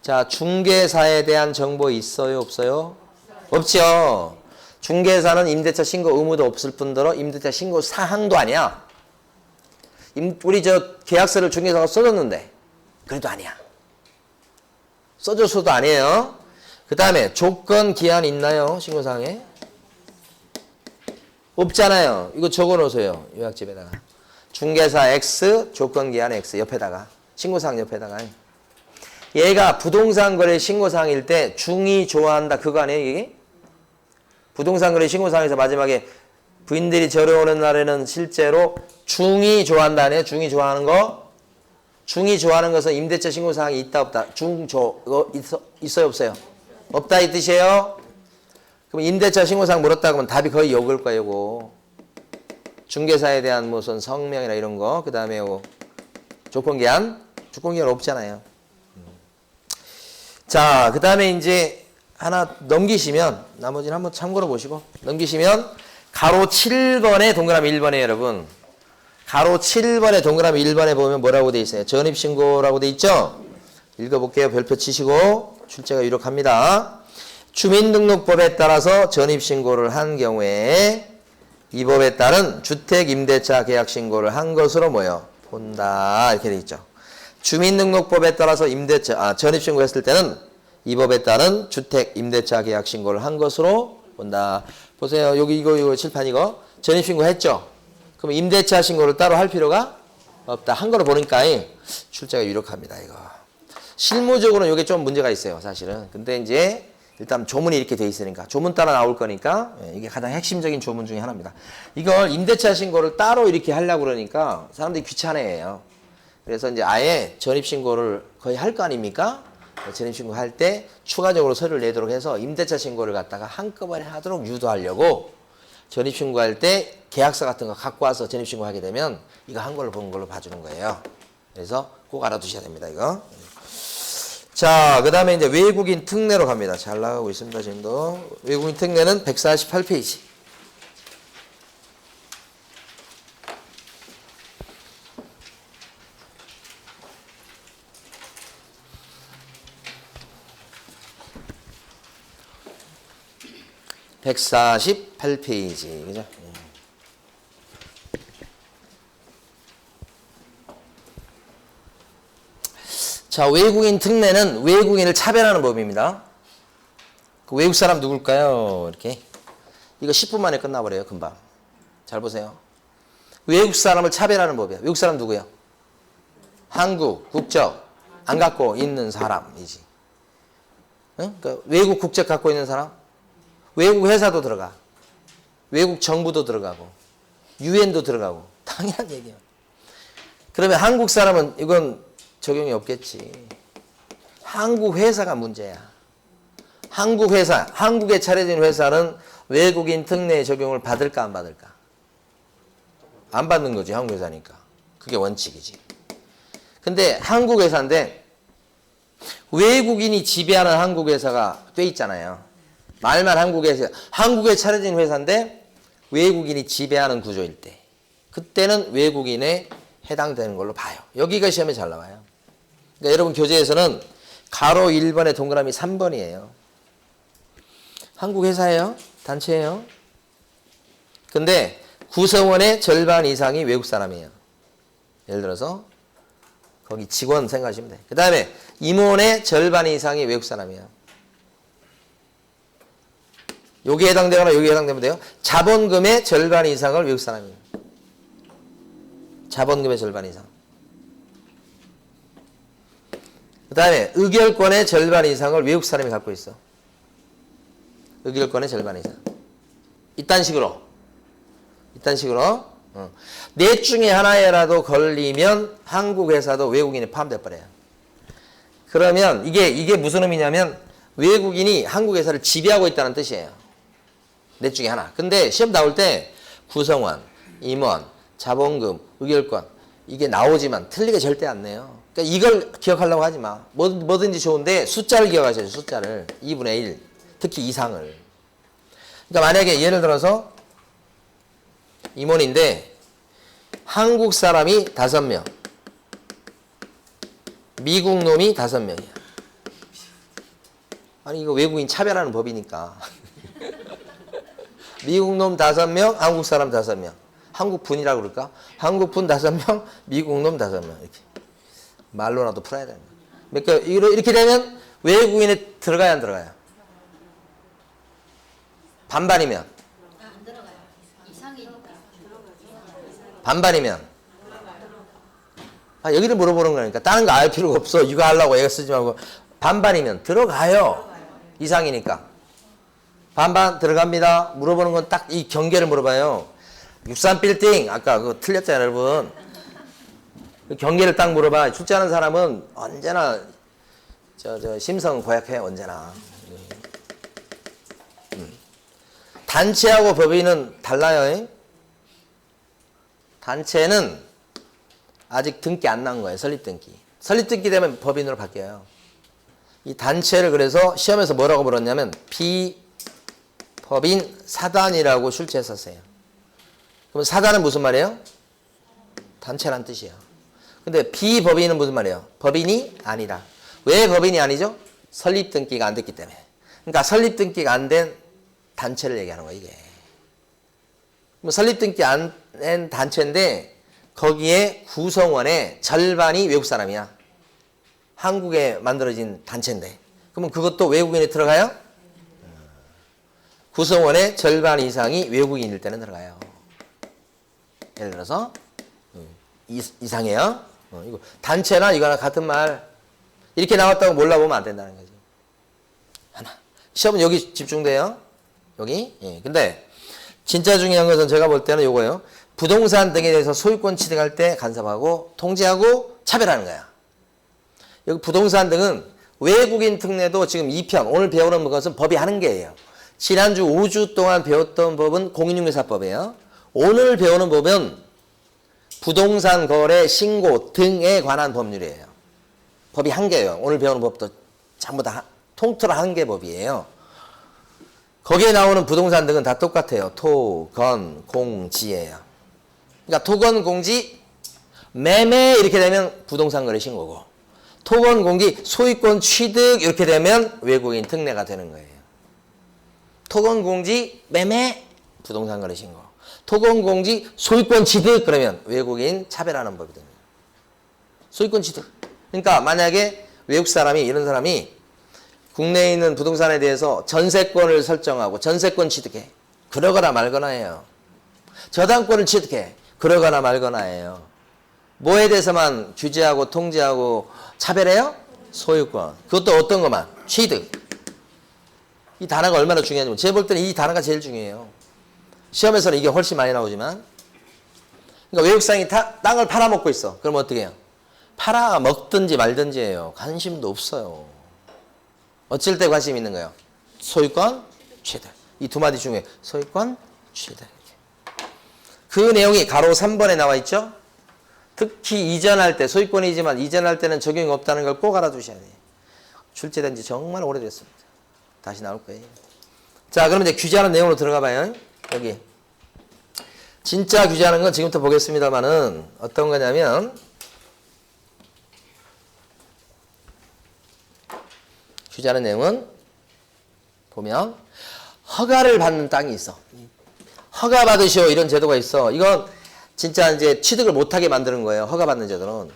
자, 중개사에 대한 정보 있어요, 없어요? 없죠. 중개사는 임대차 신고 의무도 없을 뿐더러 임대차 신고 사항도 아니야. 우리 저 계약서를 중개사가 써줬는데 그래도 아니야. 써줘서도 아니에요. 그 다음에 조건 기한 있나요? 신고사항에? 없잖아요. 이거 적어놓으세요. 요약집에다가. 중개사 X, 조건 기한 X 옆에다가. 신고사항 옆에다가. 얘가 부동산 거래 신고사항일 때 중이 좋아한다. 그거 아니에요, 이게? 부동산 거래 신고사항에서 마지막에 부인들이 저려오는 날에는 실제로 중이 좋아한다. 아니에요? 중이 좋아하는 거? 중이 좋아하는 것은 임대차 신고사항이 있다, 없다? 중조, 이거 있어요, 없어요? 없다, 이 뜻이에요? 그럼 임대차 신고사항 물었다 그러면 답이 거의 요걸 거예요, 요거. 중개사에 대한 무슨 성명이나 이런 거. 그 다음에 요거. 조건기한? 조건기한 없잖아요. 자, 그 다음에 이제 하나 넘기시면, 나머지는 한번 참고로 보시고, 넘기시면, 가로 7번에 동그라미 1번에 여러분. 가로 7번에 동그라미 1번에 보면 뭐라고 돼 있어요? 전입신고라고 돼 있죠? 읽어볼게요. 별표 치시고, 출제가 유력합니다. 주민등록법에 따라서 전입신고를 한 경우에, 이 법에 따른 주택임대차 계약신고를 한 것으로 뭐요? 본다. 이렇게 돼 있죠. 주민등록법에 따라서 전입신고했을 때는 이 법에 따른 주택 임대차 계약 신고를 한 것으로 본다. 보세요. 여기 이거 칠판 이거 전입신고 했죠. 그럼 임대차 신고를 따로 할 필요가 없다. 한 거로 보니까 출제가 유력합니다. 이거 실무적으로는 이게 좀 문제가 있어요. 사실은. 근데 이제 일단 조문이 이렇게 돼 있으니까 조문 따라 나올 거니까 이게 가장 핵심적인 조문 중에 하나입니다. 이걸 임대차 신고를 따로 이렇게 하려고 그러니까 사람들이 귀찮아해요. 그래서 이제 아예 전입신고를 거의 할 거 아닙니까? 전입신고 할 때 추가적으로 서류를 내도록 해서 임대차 신고를 갖다가 한꺼번에 하도록 유도하려고 전입신고할 때 계약서 같은 거 갖고 와서 전입신고 하게 되면 이거 한 걸로 본 걸로 봐주는 거예요. 그래서 꼭 알아두셔야 됩니다, 이거. 자, 그 다음에 이제 외국인 특례로 갑니다. 잘 나가고 있습니다, 지금도. 외국인 특례는 148페이지. (148페이지) 그죠? 자, 외국인 특례는 외국인을 차별하는 법입니다. 그 외국 사람 누굴까요? 이렇게. 이거 10분 만에 끝나버려요, 금방. 잘 보세요. 외국 사람을 차별하는 법이에요. 외국 사람 누구예요? 한국 국적 안 갖고 있는 사람이지. 응? 그러니까 외국 국적 갖고 있는 사람? 외국 회사도 들어가. 외국 정부도 들어가고. 유엔도 들어가고. 당연한 얘기예요. 그러면 한국 사람은 이건 적용이 없겠지. 한국 회사가 문제야. 한국 회사, 한국에 차려진 회사는 외국인 특례 적용을 받을까 안 받을까? 안 받는 거지, 한국 회사니까. 그게 원칙이지. 근데 한국 회사인데 외국인이 지배하는 한국 회사가 꽤 있잖아요. 말만 한국에 차려진 회사인데 외국인이 지배하는 구조일 때. 그때는 외국인에 해당되는 걸로 봐요. 여기가 시험에 잘 나와요. 그러니까 여러분 교재에서는 가로 1번에 동그라미 3번이에요. 한국 회사예요. 단체예요. 근데 구성원의 절반 이상이 외국 사람이에요. 예를 들어서 거기 직원 생각하시면 돼요. 그 다음에 임원의 절반 이상이 외국 사람이에요. 여기에 해당되거나 여기에 해당되면 돼요. 자본금의 절반 이상을 외국 사람이에요. 자본금의 절반 이상. 그 다음에 의결권의 절반 이상을 외국 사람이 갖고 있어. 의결권의 절반 이상. 이딴 식으로. 넷 중에 하나에라도 걸리면 한국 회사도 외국인이 포함돼 버려요. 그러면 이게 무슨 의미냐면 외국인이 한국 회사를 지배하고 있다는 뜻이에요. 넷 중에 하나. 근데 시험 나올 때 구성원, 임원, 자본금, 의결권 이게 나오지만 틀리게 절대 안 내요. 그러니까 이걸 기억하려고 하지 마. 뭐든지 좋은데 숫자를 기억하셔야죠. 숫자를. 2분의 1. 특히 이상을. 그러니까 만약에 예를 들어서 임원인데 한국 사람이 5명, 미국 놈이 5명이야. 아니 이거 외국인 차별하는 법이니까. 미국 놈 5명, 한국 사람 5명. 한국 분이라고 그럴까? 한국 분 5명, 미국 놈 5명. 이렇게. 말로라도 풀어야 됩니다. 그러니까 이렇게 되면 외국인에 들어가야 안 들어가요? 반반이면? 안 들어가요. 이상이니까. 반반이면? 아, 여기를 물어보는 거니까. 다른 거 알 필요가 없어. 이거 하려고 애가 쓰지 말고. 반반이면 들어가요. 이상이니까. 반반 들어갑니다. 물어보는 건 딱 이 경계를 물어봐요. 63빌딩. 아까 그거 틀렸잖아요, 여러분. 그 경계를 딱 물어봐. 출제하는 사람은 언제나 심성 고약해, 언제나. 단체하고 법인은 달라요. 단체는 아직 등기 안 난 거예요. 설립등기. 설립등기 되면 법인으로 바뀌어요. 이 단체를 그래서 시험에서 뭐라고 물었냐면 비법인 사단이라고 출제했었어요. 그럼 사단은 무슨 말이에요? 단체란 뜻이에요. 근데 비법인은 무슨 말이에요? 법인이 아니라. 왜 법인이 아니죠? 설립등기가 안 됐기 때문에. 그러니까 설립등기가 안 된 단체를 얘기하는 거예요, 이게. 설립등기 안 된 단체인데 거기에 구성원의 절반이 외국 사람이야. 한국에 만들어진 단체인데. 그러면 그것도 외국인에 들어가요? 구성원의 절반 이상이 외국인일 때는 들어가요. 예를 들어서 이상해요. 이거 단체나 이거나 같은 말 이렇게 나왔다고 몰라보면 안 된다는 거죠. 하나. 시험은 여기 집중돼요. 여기. 예. 근데 진짜 중요한 것은 제가 볼 때는 요거예요. 부동산 등에 대해서 소유권 취득할 때 간섭하고 통제하고 차별하는 거야. 여기 부동산 등은 외국인 특례도 지금 2편 오늘 배우는 것은 법이 하는 게예요. 지난주 5주 동안 배웠던 법은 공인중개사법이에요. 오늘 배우는 법은 부동산 거래 신고 등에 관한 법률이에요. 법이 한 개예요. 오늘 배우는 법도 전부 다 통틀어 한 개 법이에요. 거기에 나오는 부동산 등은 다 똑같아요. 토, 건, 공, 지예요. 그러니까 토건, 공지, 매매 이렇게 되면 부동산 거래 신고고 토건, 공지, 소유권 취득 이렇게 되면 외국인 특례가 되는 거예요. 토건, 공지, 매매, 부동산 거래 신고. 토건, 공지, 소유권 취득 그러면 외국인 차별하는 법이 됩니다. 소유권 취득. 그러니까 만약에 외국 사람이 이런 사람이 국내에 있는 부동산에 대해서 전세권을 설정하고 전세권 취득해. 그러거나 말거나 해요. 저당권을 취득해. 그러거나 말거나 해요. 뭐에 대해서만 규제하고 통제하고 차별해요? 소유권. 그것도 어떤 것만? 취득. 이 단어가 얼마나 중요한지 제가 볼 때는 이 단어가 제일 중요해요. 시험에서는 이게 훨씬 많이 나오지만 그러니까 외국 사람이 땅을 팔아먹고 있어. 그럼 어떻게 해요? 팔아먹든지 말든지 해요. 관심도 없어요. 어쩔 때 관심 있는 거예요? 소유권 취득. 이 두 마디 중에 소유권 취득. 그 내용이 가로 3번에 나와 있죠? 특히 이전할 때, 소유권이지만 이전할 때는 적용이 없다는 걸 꼭 알아두셔야 돼요. 출제된 지 정말 오래됐습니다. 다시 나올 거예요. 자, 그럼 이제 규제하는 내용으로 들어가 봐요. 여기. 진짜 규제하는 건 지금부터 보겠습니다만은 어떤 거냐면 규제하는 내용은 보면 허가를 받는 땅이 있어. 허가 받으시오 이런 제도가 있어. 이건 진짜 이제 취득을 못하게 만드는 거예요. 허가 받는 제도는.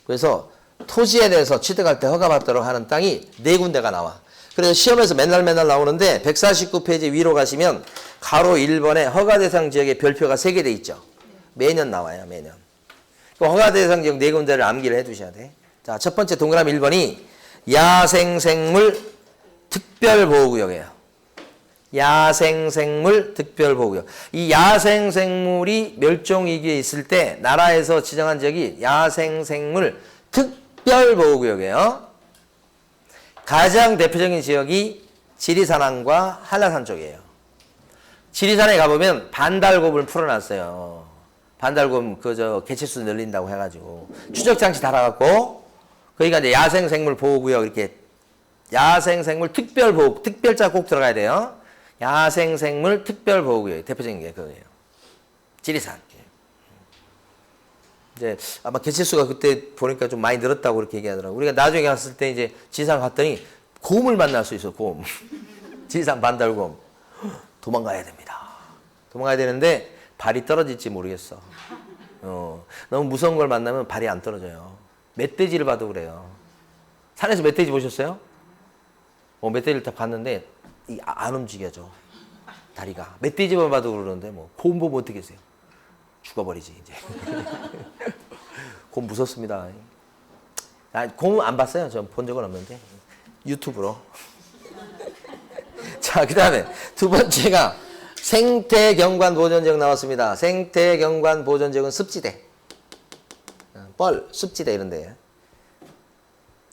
그래서 토지에 대해서 취득할 때 허가 받도록 하는 땅이 4군데가 나와. 그래서 시험에서 맨날 나오는데 149페이지 위로 가시면 가로 1번에 허가 대상 지역의 별표가 3개 돼 있죠. 매년 나와요. 매년. 그 허가 대상 지역 4군데를 암기를 해 두셔야 돼. 자, 첫 번째 동그라미 1번이 야생생물 특별보호구역이에요. 야생생물 특별보호구역. 이 야생생물이 멸종위기에 있을 때 나라에서 지정한 지역이 야생생물 특별보호구역이에요. 가장 대표적인 지역이 지리산항과 한라산 쪽이에요. 지리산에 가보면 반달곰을 풀어놨어요. 반달곰 개체수 늘린다고 해가지고 추적장치 달아갖고 거기가 이제 야생생물 보호구역 이렇게 야생생물 특별보호 특별자 꼭 들어가야 돼요. 야생생물 특별보호구역 대표적인 게 그거예요. 지리산. 이제 아마 개체수가 그때 보니까 좀 많이 늘었다고 그렇게 얘기하더라고요. 우리가 나중에 갔을 때 이제 지리산 갔더니 곰을 만날 수 있어. 곰. 지리산 반달곰. 도망가야 됩니다. 도망가야 되는데 발이 떨어질지 모르겠어. 너무 무서운 걸 만나면 발이 안 떨어져요. 멧돼지를 봐도 그래요. 산에서 멧돼지 보셨어요? 멧돼지를 다 봤는데 안 움직여져. 다리가. 멧돼지만 봐도 그러는데 곰 보면 어떻게 했어요? 죽어버리지 이제. 곰 무섭습니다. 곰 안 봤어요. 전 본 적은 없는데 유튜브로. 자, 그 다음에 두 번째가 생태경관보전지역 나왔습니다. 생태경관보전지역은 습지대, 뻘, 습지대 이런 데.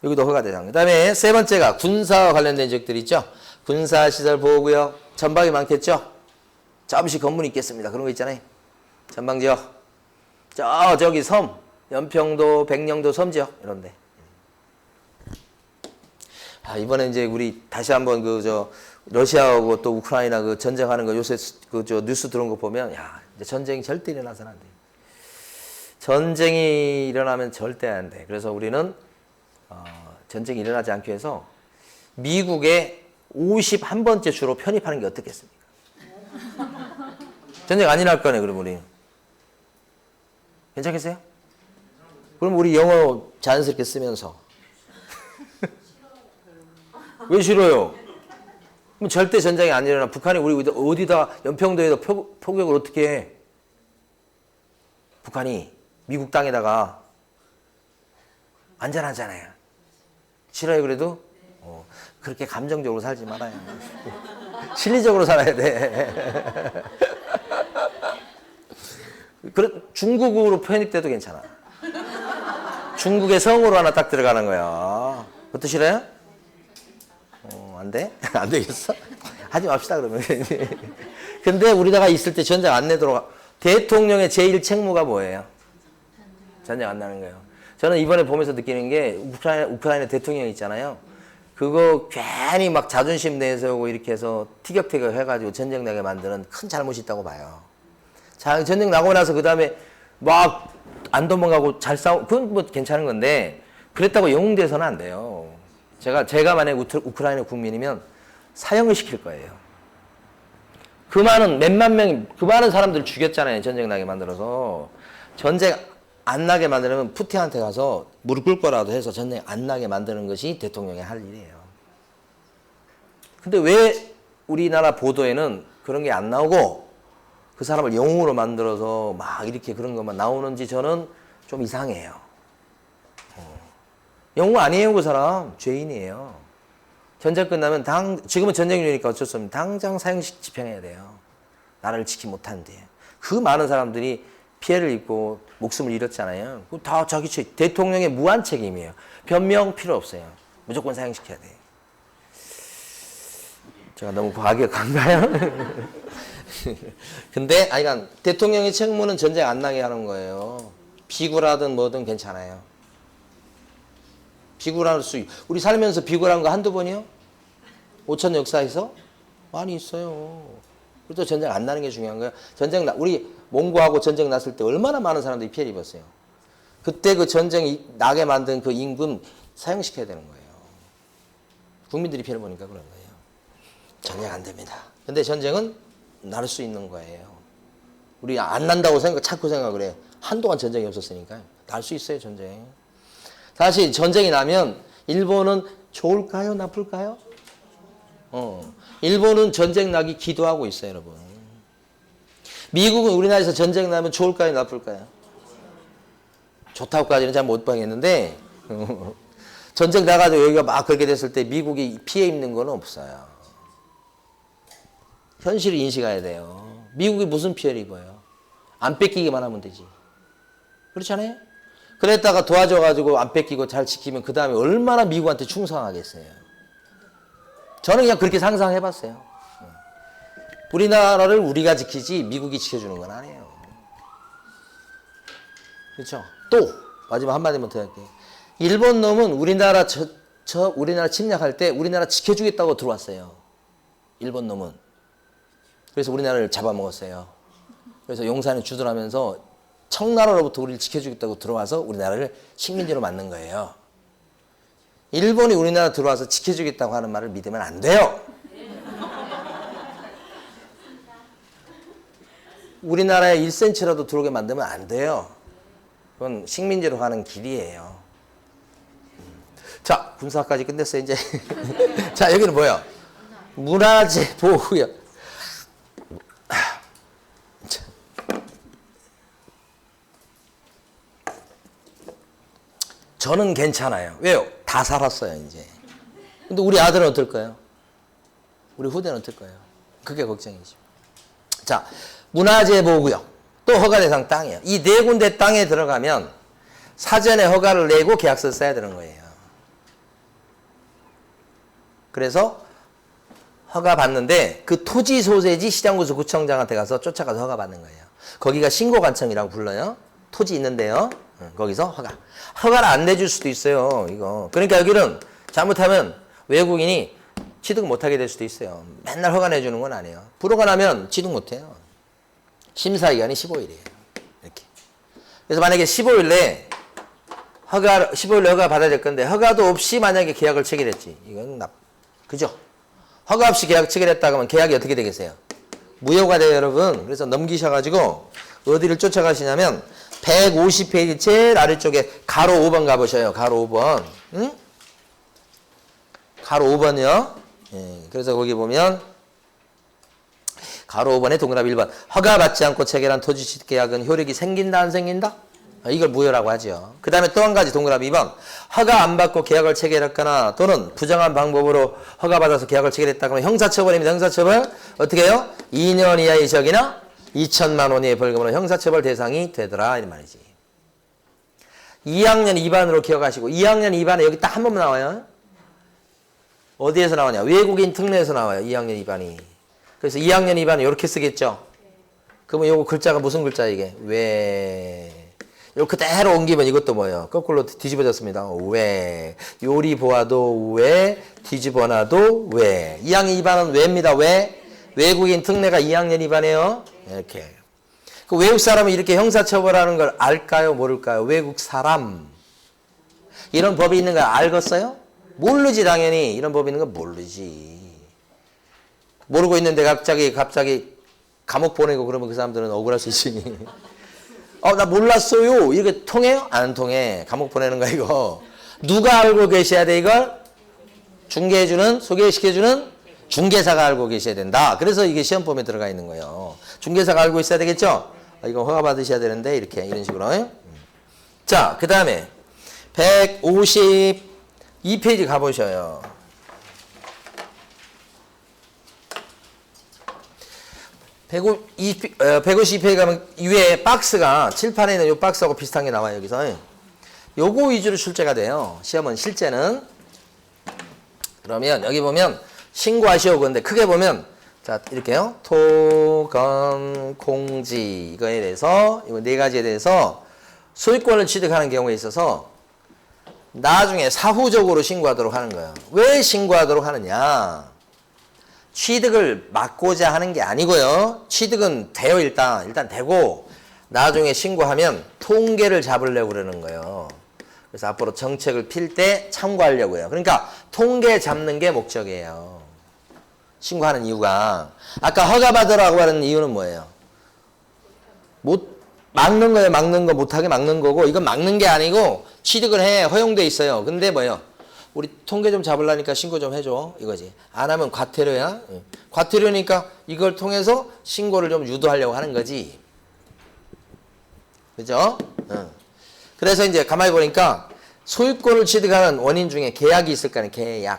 여기도 허가 대상. 그 다음에 세 번째가 군사와 관련된 지역들 있죠. 군사시설보호구역. 전방이 많겠죠. 잠시 건물이 있겠습니다. 그런 거 있잖아요. 전방지역. 저기 섬. 연평도, 백령도 섬지역. 이런데. 이번에 이제 우리 다시 한번 러시아하고 또 우크라이나 전쟁하는 거 요새 뉴스 들어온 거 보면, 이제 전쟁이 절대 일어나서는 안 돼. 전쟁이 일어나면 절대 안 돼. 그래서 우리는, 전쟁이 일어나지 않기 위해서 미국에 51번째 주로 편입하는 게 어떻겠습니까? 전쟁 안 일어날 거네, 그럼 우리. 괜찮겠어요? 그럼 우리 영어 자연스럽게 쓰면서. 왜 싫어요? 그럼 절대 전쟁이 안 일어나. 북한이 우리 어디다, 연평도에다 포격을 어떻게 해? 북한이 미국 땅에다가 안전하잖아요. 싫어요, 그래도? 그렇게 감정적으로 살지 말아요. 실리적으로 살아야 돼. 중국으로 편입돼도 괜찮아. 중국의 성으로 하나 딱 들어가는 거야. 그것도 싫어요? 안 돼? 안 되겠어? 하지 맙시다, 그러면. 근데 우리나라가 있을 때 전쟁 안 내도록, 대통령의 제1 책무가 뭐예요? 전쟁 안 나는 거예요. 저는 이번에 보면서 느끼는 게, 우크라이나 대통령 있잖아요. 그거 괜히 막 자존심 내세우고 이렇게 해서 티격태격 해가지고 전쟁 나게 만드는 큰 잘못이 있다고 봐요. 자, 전쟁 나고 나서 그 다음에 막 안 도망가고 잘 그건 뭐 괜찮은 건데, 그랬다고 영웅돼서는 안 돼요. 제가 만약에 우크라이나 국민이면 사형을 시킬 거예요. 그 많은 사람들 죽였잖아요. 전쟁 나게 만들어서. 전쟁 안 나게 만들면 푸틴한테 가서 무릎 꿇고라도 해서 전쟁 안 나게 만드는 것이 대통령이 할 일이에요. 근데 왜 우리나라 보도에는 그런 게 안 나오고 그 사람을 영웅으로 만들어서 막 이렇게 그런 것만 나오는지 저는 좀 이상해요. 영웅 아니에요, 그 사람. 죄인이에요. 전쟁 끝나면 지금은 전쟁 중이니까 어쩔 수 없는 당장 사형식 집행해야 돼요. 나라를 지키지 못하는데. 그 많은 사람들이 피해를 입고 목숨을 잃었잖아요. 그거 다 자기 대통령의 무한 책임이에요. 변명 필요 없어요. 무조건 사형시켜야 돼. 제가 너무 과격한가요? 근데, 그러니까 대통령의 책무는 전쟁 안 나게 하는 거예요. 비굴하든 뭐든 괜찮아요. 비굴할 우리 살면서 비굴한 거 한두 번이요? 5천 역사에서? 많이 있어요. 그래도 전쟁 안 나는 게 중요한 거예요. 우리 몽고하고 전쟁 났을 때 얼마나 많은 사람들이 피해를 입었어요. 그때 그 전쟁이 나게 만든 그 임금 사형시켜야 되는 거예요. 국민들이 피해를 보니까 그런 거예요. 전쟁 안 됩니다. 근데 전쟁은 날 수 있는 거예요. 우리 안 난다고 자꾸 생각을 해요. 한동안 전쟁이 없었으니까. 날 수 있어요, 전쟁. 사실 전쟁이 나면 일본은 좋을까요? 나쁠까요? 일본은 전쟁 나기 기도하고 있어요, 여러분. 미국은 우리나라에서 전쟁 나면 좋을까요? 나쁠까요? 좋다고까지는 잘 못 봐야겠는데 전쟁 나가지고 여기가 막 그렇게 됐을 때 미국이 피해 입는 건 없어요. 현실을 인식해야 돼요. 미국이 무슨 피해를 입어요? 안 뺏기기만 하면 되지. 그렇지 않아요? 그랬다가 도와줘가지고 안 뺏기고 잘 지키면 그 다음에 얼마나 미국한테 충성하겠어요. 저는 그냥 그렇게 상상해봤어요. 우리나라를 우리가 지키지 미국이 지켜주는 건 아니에요. 그렇죠? 또 마지막 한마디만 더 할게요. 일본 놈은 우리나라 우리나라 침략할 때 우리나라 지켜주겠다고 들어왔어요. 일본 놈은. 그래서 우리나라를 잡아먹었어요. 그래서 용산에 주둔하면서 청나라로부터 우리를 지켜주겠다고 들어와서 우리나라를 식민지로 만든 거예요. 일본이 우리나라 들어와서 지켜주겠다고 하는 말을 믿으면 안 돼요. 우리나라에 1cm라도 들어오게 만들면 안 돼요. 그건 식민지로 가는 길이에요. 자, 군사까지 끝냈어요, 이제. 자, 여기는 뭐예요? 문화재 보호구역. 저는 괜찮아요. 왜요? 다 살았어요, 이제. 근데 우리 아들은 어떨까요? 우리 후대는 어떨까요? 그게 걱정이죠. 자, 문화재 보호구역. 또 허가 대상 땅이에요. 이 네 군데 땅에 들어가면 사전에 허가를 내고 계약서를 써야 되는 거예요. 그래서 허가 받는데 그 토지 소재지 시장구수 구청장한테 가서 쫓아가서 허가 받는 거예요. 거기가 신고관청이라고 불러요. 토지 있는데요. 거기서 허가를 안 내줄 수도 있어요. 이거. 그러니까 여기는 잘못하면 외국인이 취득 못하게 될 수도 있어요. 맨날 허가 내주는 건 아니에요. 불허가 나면 취득 못해요. 심사기간이 15일이에요. 이렇게. 그래서 만약에 15일 내에 15일 허가 받아야 될 건데 허가도 없이 만약에 계약을 체결했지. 이건 그죠? 허가 없이 계약 체결했다 그러면 계약이 어떻게 되겠어요? 무효가 돼요, 여러분. 그래서 넘기셔가지고 어디를 쫓아가시냐면 150페이지 제일 아래쪽에 가로 5번 가보셔요. 가로 5번. 응? 가로 5번이요. 예, 그래서 거기 보면 가로 5번에 동그라미 1번. 허가받지 않고 체결한 토지취득 계약은 효력이 생긴다 안 생긴다? 이걸 무효라고 하죠. 그 다음에 또 한 가지 동그라미 2번. 허가 안 받고 계약을 체결했거나 또는 부정한 방법으로 허가받아서 계약을 체결했다 그러면 형사처벌입니다. 형사처벌 어떻게 해요? 2년 이하의 적이나 2천만 원 이하의 벌금으로 형사처벌 대상이 되더라 이 말이지. 2학년 2반으로 기억하시고 2학년 2반에 여기 딱 한 번만 나와요. 어디에서 나오냐? 외국인 특례에서 나와요. 2학년 2반이. 그래서 2학년 2반은 이렇게 쓰겠죠. 그러면 요거 글자가 무슨 글자 이게? 왜? 요 그대로 옮기면 이것도 뭐예요? 거꾸로 뒤집어졌습니다. 왜? 요리 보아도 왜? 뒤집어놔도 왜? 2학년 2반은 왜입니다. 왜? 외국인 특례가 2학년 2반이에요. 이렇게. 그 외국 사람은 이렇게 형사처벌하는 걸 알까요? 모를까요? 외국 사람. 이런 법이 있는 걸 알겠어요? 모르지, 당연히. 이런 법이 있는 건 모르지. 모르고 있는데 갑자기 감옥 보내고 그러면 그 사람들은 억울할 수 있으니. 나 몰랐어요. 이렇게 통해요? 안 통해. 감옥 보내는 거 이거. 누가 알고 계셔야 돼, 이걸? 중개해주는, 소개시켜주는 중개사가 알고 계셔야 된다. 그래서 이게 시험범위에 들어가 있는 거예요. 중개사가 알고 있어야 되겠죠? 이거 허가 받으셔야 되는데, 이렇게, 이런 식으로. 자, 그 다음에 152페이지 가보셔요. 152페이지 가면 위에 박스가 칠판에 있는 이 박스하고 비슷한 게 나와요. 여기서 요거 위주로 출제가 돼요. 시험은 실제는. 그러면 여기 보면 신고하시오. 근데 크게 보면 자 이렇게요. 토건 공지 이거에 대해서 이거 네 가지에 대해서 소유권을 취득하는 경우에 있어서 나중에 사후적으로 신고하도록 하는 거예요. 왜 신고하도록 하느냐? 취득을 막고자 하는 게 아니고요. 취득은 돼요, 일단 되고 나중에 신고하면 통계를 잡으려고 그러는 거예요. 그래서 앞으로 정책을 필 때 참고하려고요. 그러니까 통계 잡는 게 목적이에요. 신고하는 이유가 아까 허가받으라고 하는 이유는 뭐예요? 못 막는 거예요. 막는 거 못하게 막는 거고 이건 막는 게 아니고 취득을 해 허용돼 있어요. 근데 뭐예요? 우리 통계 좀 잡으려니까 신고 좀 해줘 이거지. 안 하면 과태료야. 과태료니까 이걸 통해서 신고를 좀 유도하려고 하는 거지. 그죠? 그래서 이제 가만히 보니까 소유권을 취득하는 원인 중에 계약이 있을 거 아니에요.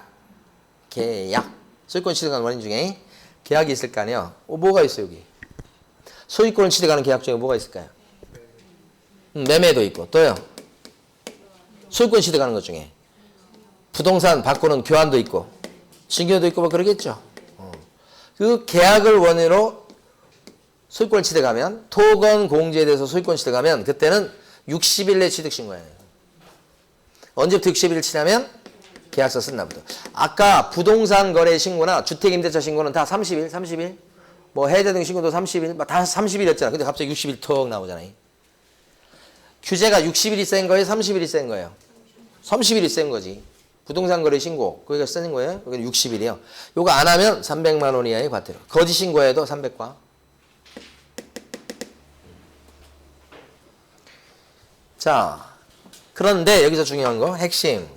계약. 소유권 취득하는 원인 중에 계약이 있을 거 아니에요. 뭐가 있어요 여기? 소유권을 취득하는 계약 중에 뭐가 있을까요? 매매도 있고 또요. 소유권 취득하는 것 중에 부동산 바꾸는 교환도 있고 증여도 있고 뭐 그러겠죠. 그 계약을 원인으로 소유권을 취득하면 토건 공지에 대해서 소유권 취득하면 그때는 60일 내 취득 신고예요. 언제부터 60일 치냐면 계약서 쓴 날부터. 아까 부동산 거래 신고나 주택임대차 신고는 다 30일 뭐 해외 등 신고도 30일 다 30일이었잖아. 근데 갑자기 60일 턱 나오잖아요. 규제가 60일이 센 거예요? 30일이 센 거예요? 30일이 센 거지. 부동산 거래 신고 거기가 쓰는 거예요. 여기는 60일이요. 요거 안 하면 300만 원 이하의 과태료. 거짓 신고해도 300과. 자, 그런데 여기서 중요한 거 핵심.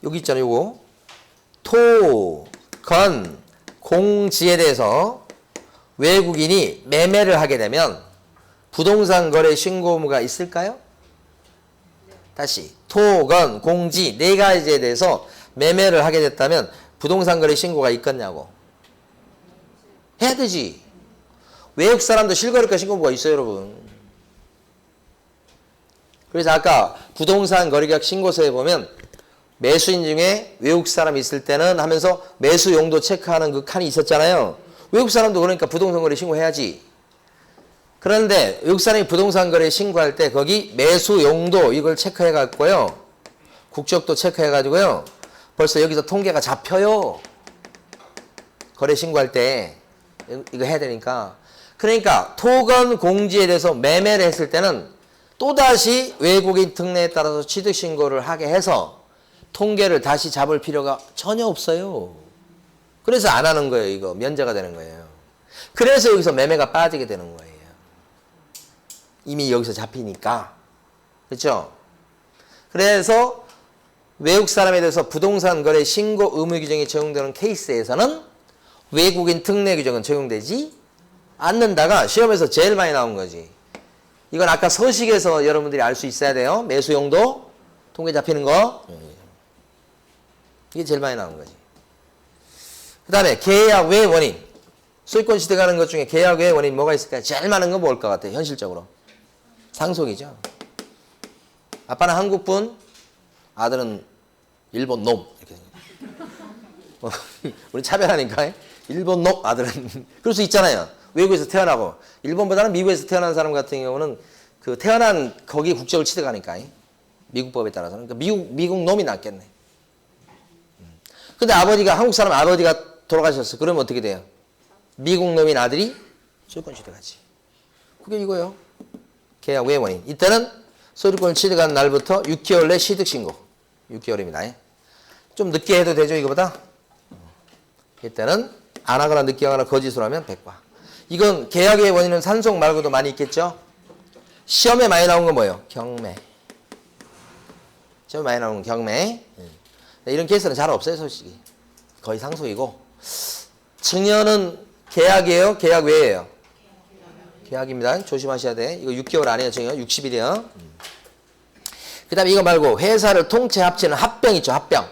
여기 있잖아요. 요거 토, 건, 공지에 대해서 외국인이 매매를 하게 되면 부동산 거래 신고 의무가 있을까요? 다시 토, 건, 공지 네 가지에 대해서 매매를 하게 됐다면 부동산 거래 신고가 있겠냐고. 해야 되지. 외국 사람도 실거래가 신고가 있어요, 여러분. 그래서 아까 부동산 거래계약 신고서에 보면 매수인 중에 외국 사람이 있을 때는 하면서 매수 용도 체크하는 그 칸이 있었잖아요. 외국 사람도 그러니까 부동산 거래 신고해야지. 그런데 외국 사람이 부동산 거래 신고할 때 거기 매수 용도 이걸 체크해 갖고요. 국적도 체크해 가지고요. 벌써 여기서 통계가 잡혀요. 거래 신고할 때 이거 해야 되니까. 그러니까 토건 공지에 대해서 매매를 했을 때는 또다시 외국인 특례에 따라서 취득 신고를 하게 해서 통계를 다시 잡을 필요가 전혀 없어요. 그래서 안 하는 거예요. 이거 면제가 되는 거예요. 그래서 여기서 매매가 빠지게 되는 거예요. 이미 여기서 잡히니까. 그렇죠? 그래서 외국 사람에 대해서 부동산 거래 신고 의무 규정이 적용되는 케이스에서는 외국인 특례 규정은 적용되지 않는다가 시험에서 제일 많이 나온 거지. 이건 아까 서식에서 여러분들이 알 수 있어야 돼요. 매수용도 통계 잡히는 거. 이게 제일 많이 나온 거지. 그 다음에 계약 외 원인. 소유권 취득하는 것 중에 계약 외 원인 뭐가 있을까요? 제일 많은 건 뭘 것 같아요? 현실적으로. 상속이죠. 아빠는 한국분, 아들은 일본 놈. 이렇게. 우리 차별하니까 일본 놈, 아들은. 그럴 수 있잖아요. 외국에서 태어나고 일본보다는 미국에서 태어난 사람 같은 경우는 그 태어난 거기 국적을 취득하니까 미국 법에 따라서는 그러니까 미국 놈이 낫겠네. 근데 아버지가 한국 사람 아버지가 돌아가셨어. 그러면 어떻게 돼요? 미국 놈인 아들이 소유권 취득하지. 그게 이거예요. 계약 외 원인. 이때는 소유권 취득한 날부터 6개월 내 취득 신고. 6개월입니다. 좀 늦게 해도 되죠, 이거보다? 이때는 안 하거나 늦게 하거나 거짓으로 하면 100과. 이건 계약의 원인은 산속 말고도 많이 있겠죠? 시험에 많이 나온 건 뭐예요? 경매. 시험에 많이 나온 건 경매. 이런 케이스는 잘 없어요, 솔직히. 거의 상속이고. 증여는 계약이에요? 계약 외예요? 계약입니다. 조심하셔야 돼. 이거 6개월 안에요, 증여. 60일이요. 그 다음에 이거 말고 회사를 통째 합치는 합병 있죠, 합병.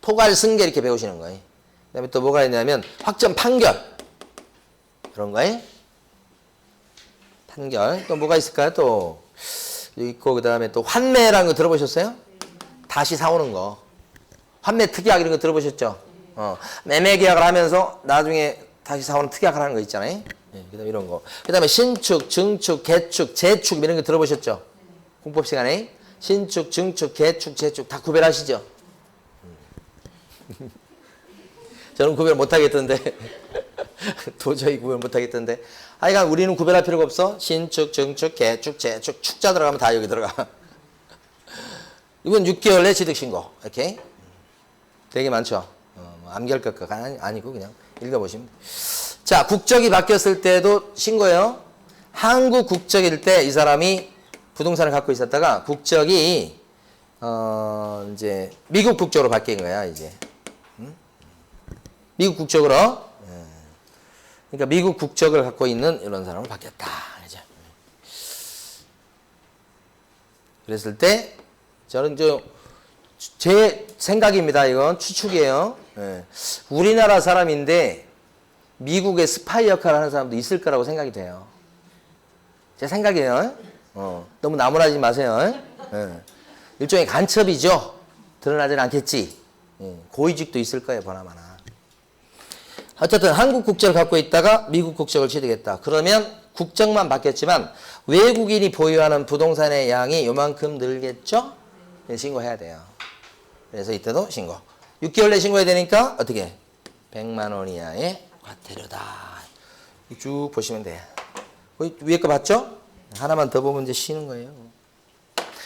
포괄 승계 이렇게 배우시는 거예요. 그 다음에 또 뭐가 있냐면 확정 판결. 그런 거예요. 판결. 또 뭐가 있을까요? 또 있고 그 다음에 또 환매라는 거 들어보셨어요? 다시 사오는 거. 환매 특약 이런 거 들어보셨죠? 매매 계약을 하면서 나중에 다시 사오는 특약을 하는 거 있잖아요. 그 다음에 이런 거. 그 다음에 신축, 증축, 개축, 재축 이런 거 들어보셨죠? 공법 시간에. 신축, 증축, 개축, 재축 다 구별하시죠? 저는 구별 못하겠던데. 도저히 구별 못하겠던데. 하여간 우리는 구별할 필요가 없어. 신축, 증축, 개축, 재축, 축자 들어가면 다 여기 들어가. 이건 6개월 내 취득신고. 오케이? 되게 많죠? 암기할 것가 아니고 그냥 읽어보시면 돼요. 자, 국적이 바뀌었을 때도 신고예요. 한국 국적일 때 이 사람이 부동산을 갖고 있었다가 국적이 이제 미국 국적으로 바뀐 거야, 이제. 미국 국적으로. 그러니까 미국 국적을 갖고 있는 이런 사람으로 바뀌었다. 이제. 그랬을 때 저는 제 생각입니다. 이건 추측이에요. 우리나라 사람인데 미국의 스파이 역할을 하는 사람도 있을 거라고 생각이 돼요. 제 생각이에요. 너무 나무라지 마세요. 일종의 간첩이죠. 드러나지는 않겠지. 고위직도 있을 거예요, 보나마나. 어쨌든 한국 국적을 갖고 있다가 미국 국적을 취득했다. 그러면 국적만 바뀌었지만 외국인이 보유하는 부동산의 양이 요만큼 늘겠죠? 네, 신고해야 돼요. 그래서 이때도 신고. 6개월 내 신고해야 되니까 어떻게? 100만 원 이하의 과태료다. 쭉 보시면 돼요. 위에 거 봤죠? 하나만 더 보면 이제 쉬는 거예요.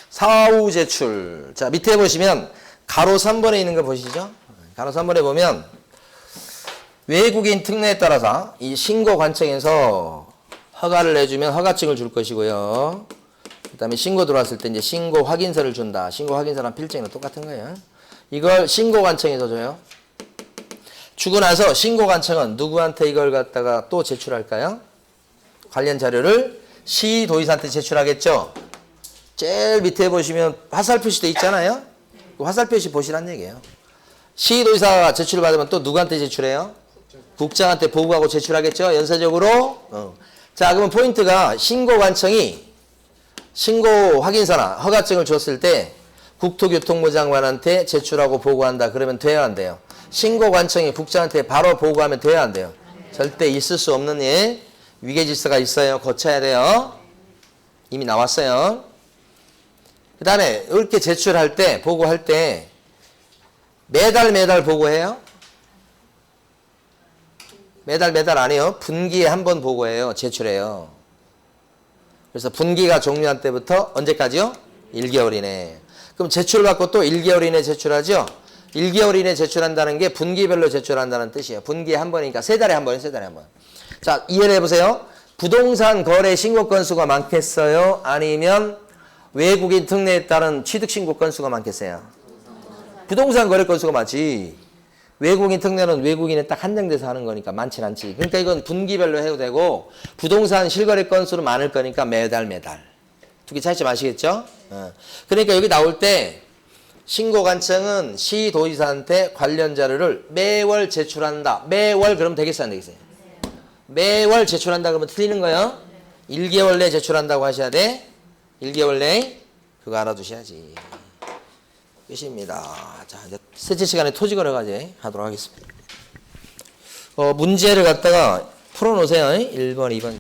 사후 제출. 자, 밑에 보시면 가로 3번에 있는 거 보시죠? 가로 3번에 보면 외국인 특례에 따라서 이 신고관청에서 허가를 내주면 허가증을 줄 것이고요. 그 다음에 신고 들어왔을 때 이제 신고 확인서를 준다. 신고 확인서랑 필증이랑 똑같은 거예요. 이걸 신고관청에서 줘요. 주고 나서 신고관청은 누구한테 이걸 갖다가 또 제출할까요? 관련 자료를 시도의사한테 제출하겠죠. 제일 밑에 보시면 화살표시도 있잖아요. 그 화살표시 보시란 얘기예요. 시도의사가 제출받으면 또 누구한테 제출해요? 국장한테 보고하고 제출하겠죠. 연쇄적으로. 자, 그러면 포인트가 신고관청이 신고 확인서나 허가증을 줬을 때 국토교통부 장관한테 제출하고 보고한다. 그러면 돼야 안 돼요? 신고관청이 국장한테 바로 보고하면 돼야 안 돼요? 절대 있을 수 없는 일. 위계질서가 있어요. 고쳐야 돼요. 이미 나왔어요. 그 다음에 이렇게 제출할 때, 보고할 때 매달 보고해요? 매달 안 해요. 분기에 한 번 보고해요. 제출해요. 그래서 분기가 종료한 때부터 언제까지요? 1개월 이내. 그럼 제출받고 또 1개월 이내 제출하죠? 1개월 이내 제출한다는 게 분기별로 제출한다는 뜻이에요. 분기에 한 번이니까 3달에 한 번이에요. 3달에 한 번. 자, 이해를 해보세요. 부동산 거래 신고 건수가 많겠어요? 아니면 외국인 특례에 따른 취득 신고 건수가 많겠어요? 부동산 거래 건수가 많지. 외국인 특례는 외국인에 딱 한정돼서 하는 거니까 많진 않지. 그러니까 이건 분기별로 해도 되고 부동산 실거래 건수는 많을 거니까 매달. 두 개 차이점 아시겠죠? 그러니까 여기 나올 때 신고관청은 시도지사한테 관련 자료를 매월 제출한다. 매월 그러면 되겠어요? 안 되겠어요? 매월 제출한다 그러면 틀리는 거예요. 1개월 내 제출한다고 하셔야 돼. 1개월 내 그거 알아두셔야지. 끝입니다. 자, 이제 셋째 시간에 토지거래까지 하도록 하겠습니다. 문제를 갖다가 풀어놓으세요. 1번, 2번.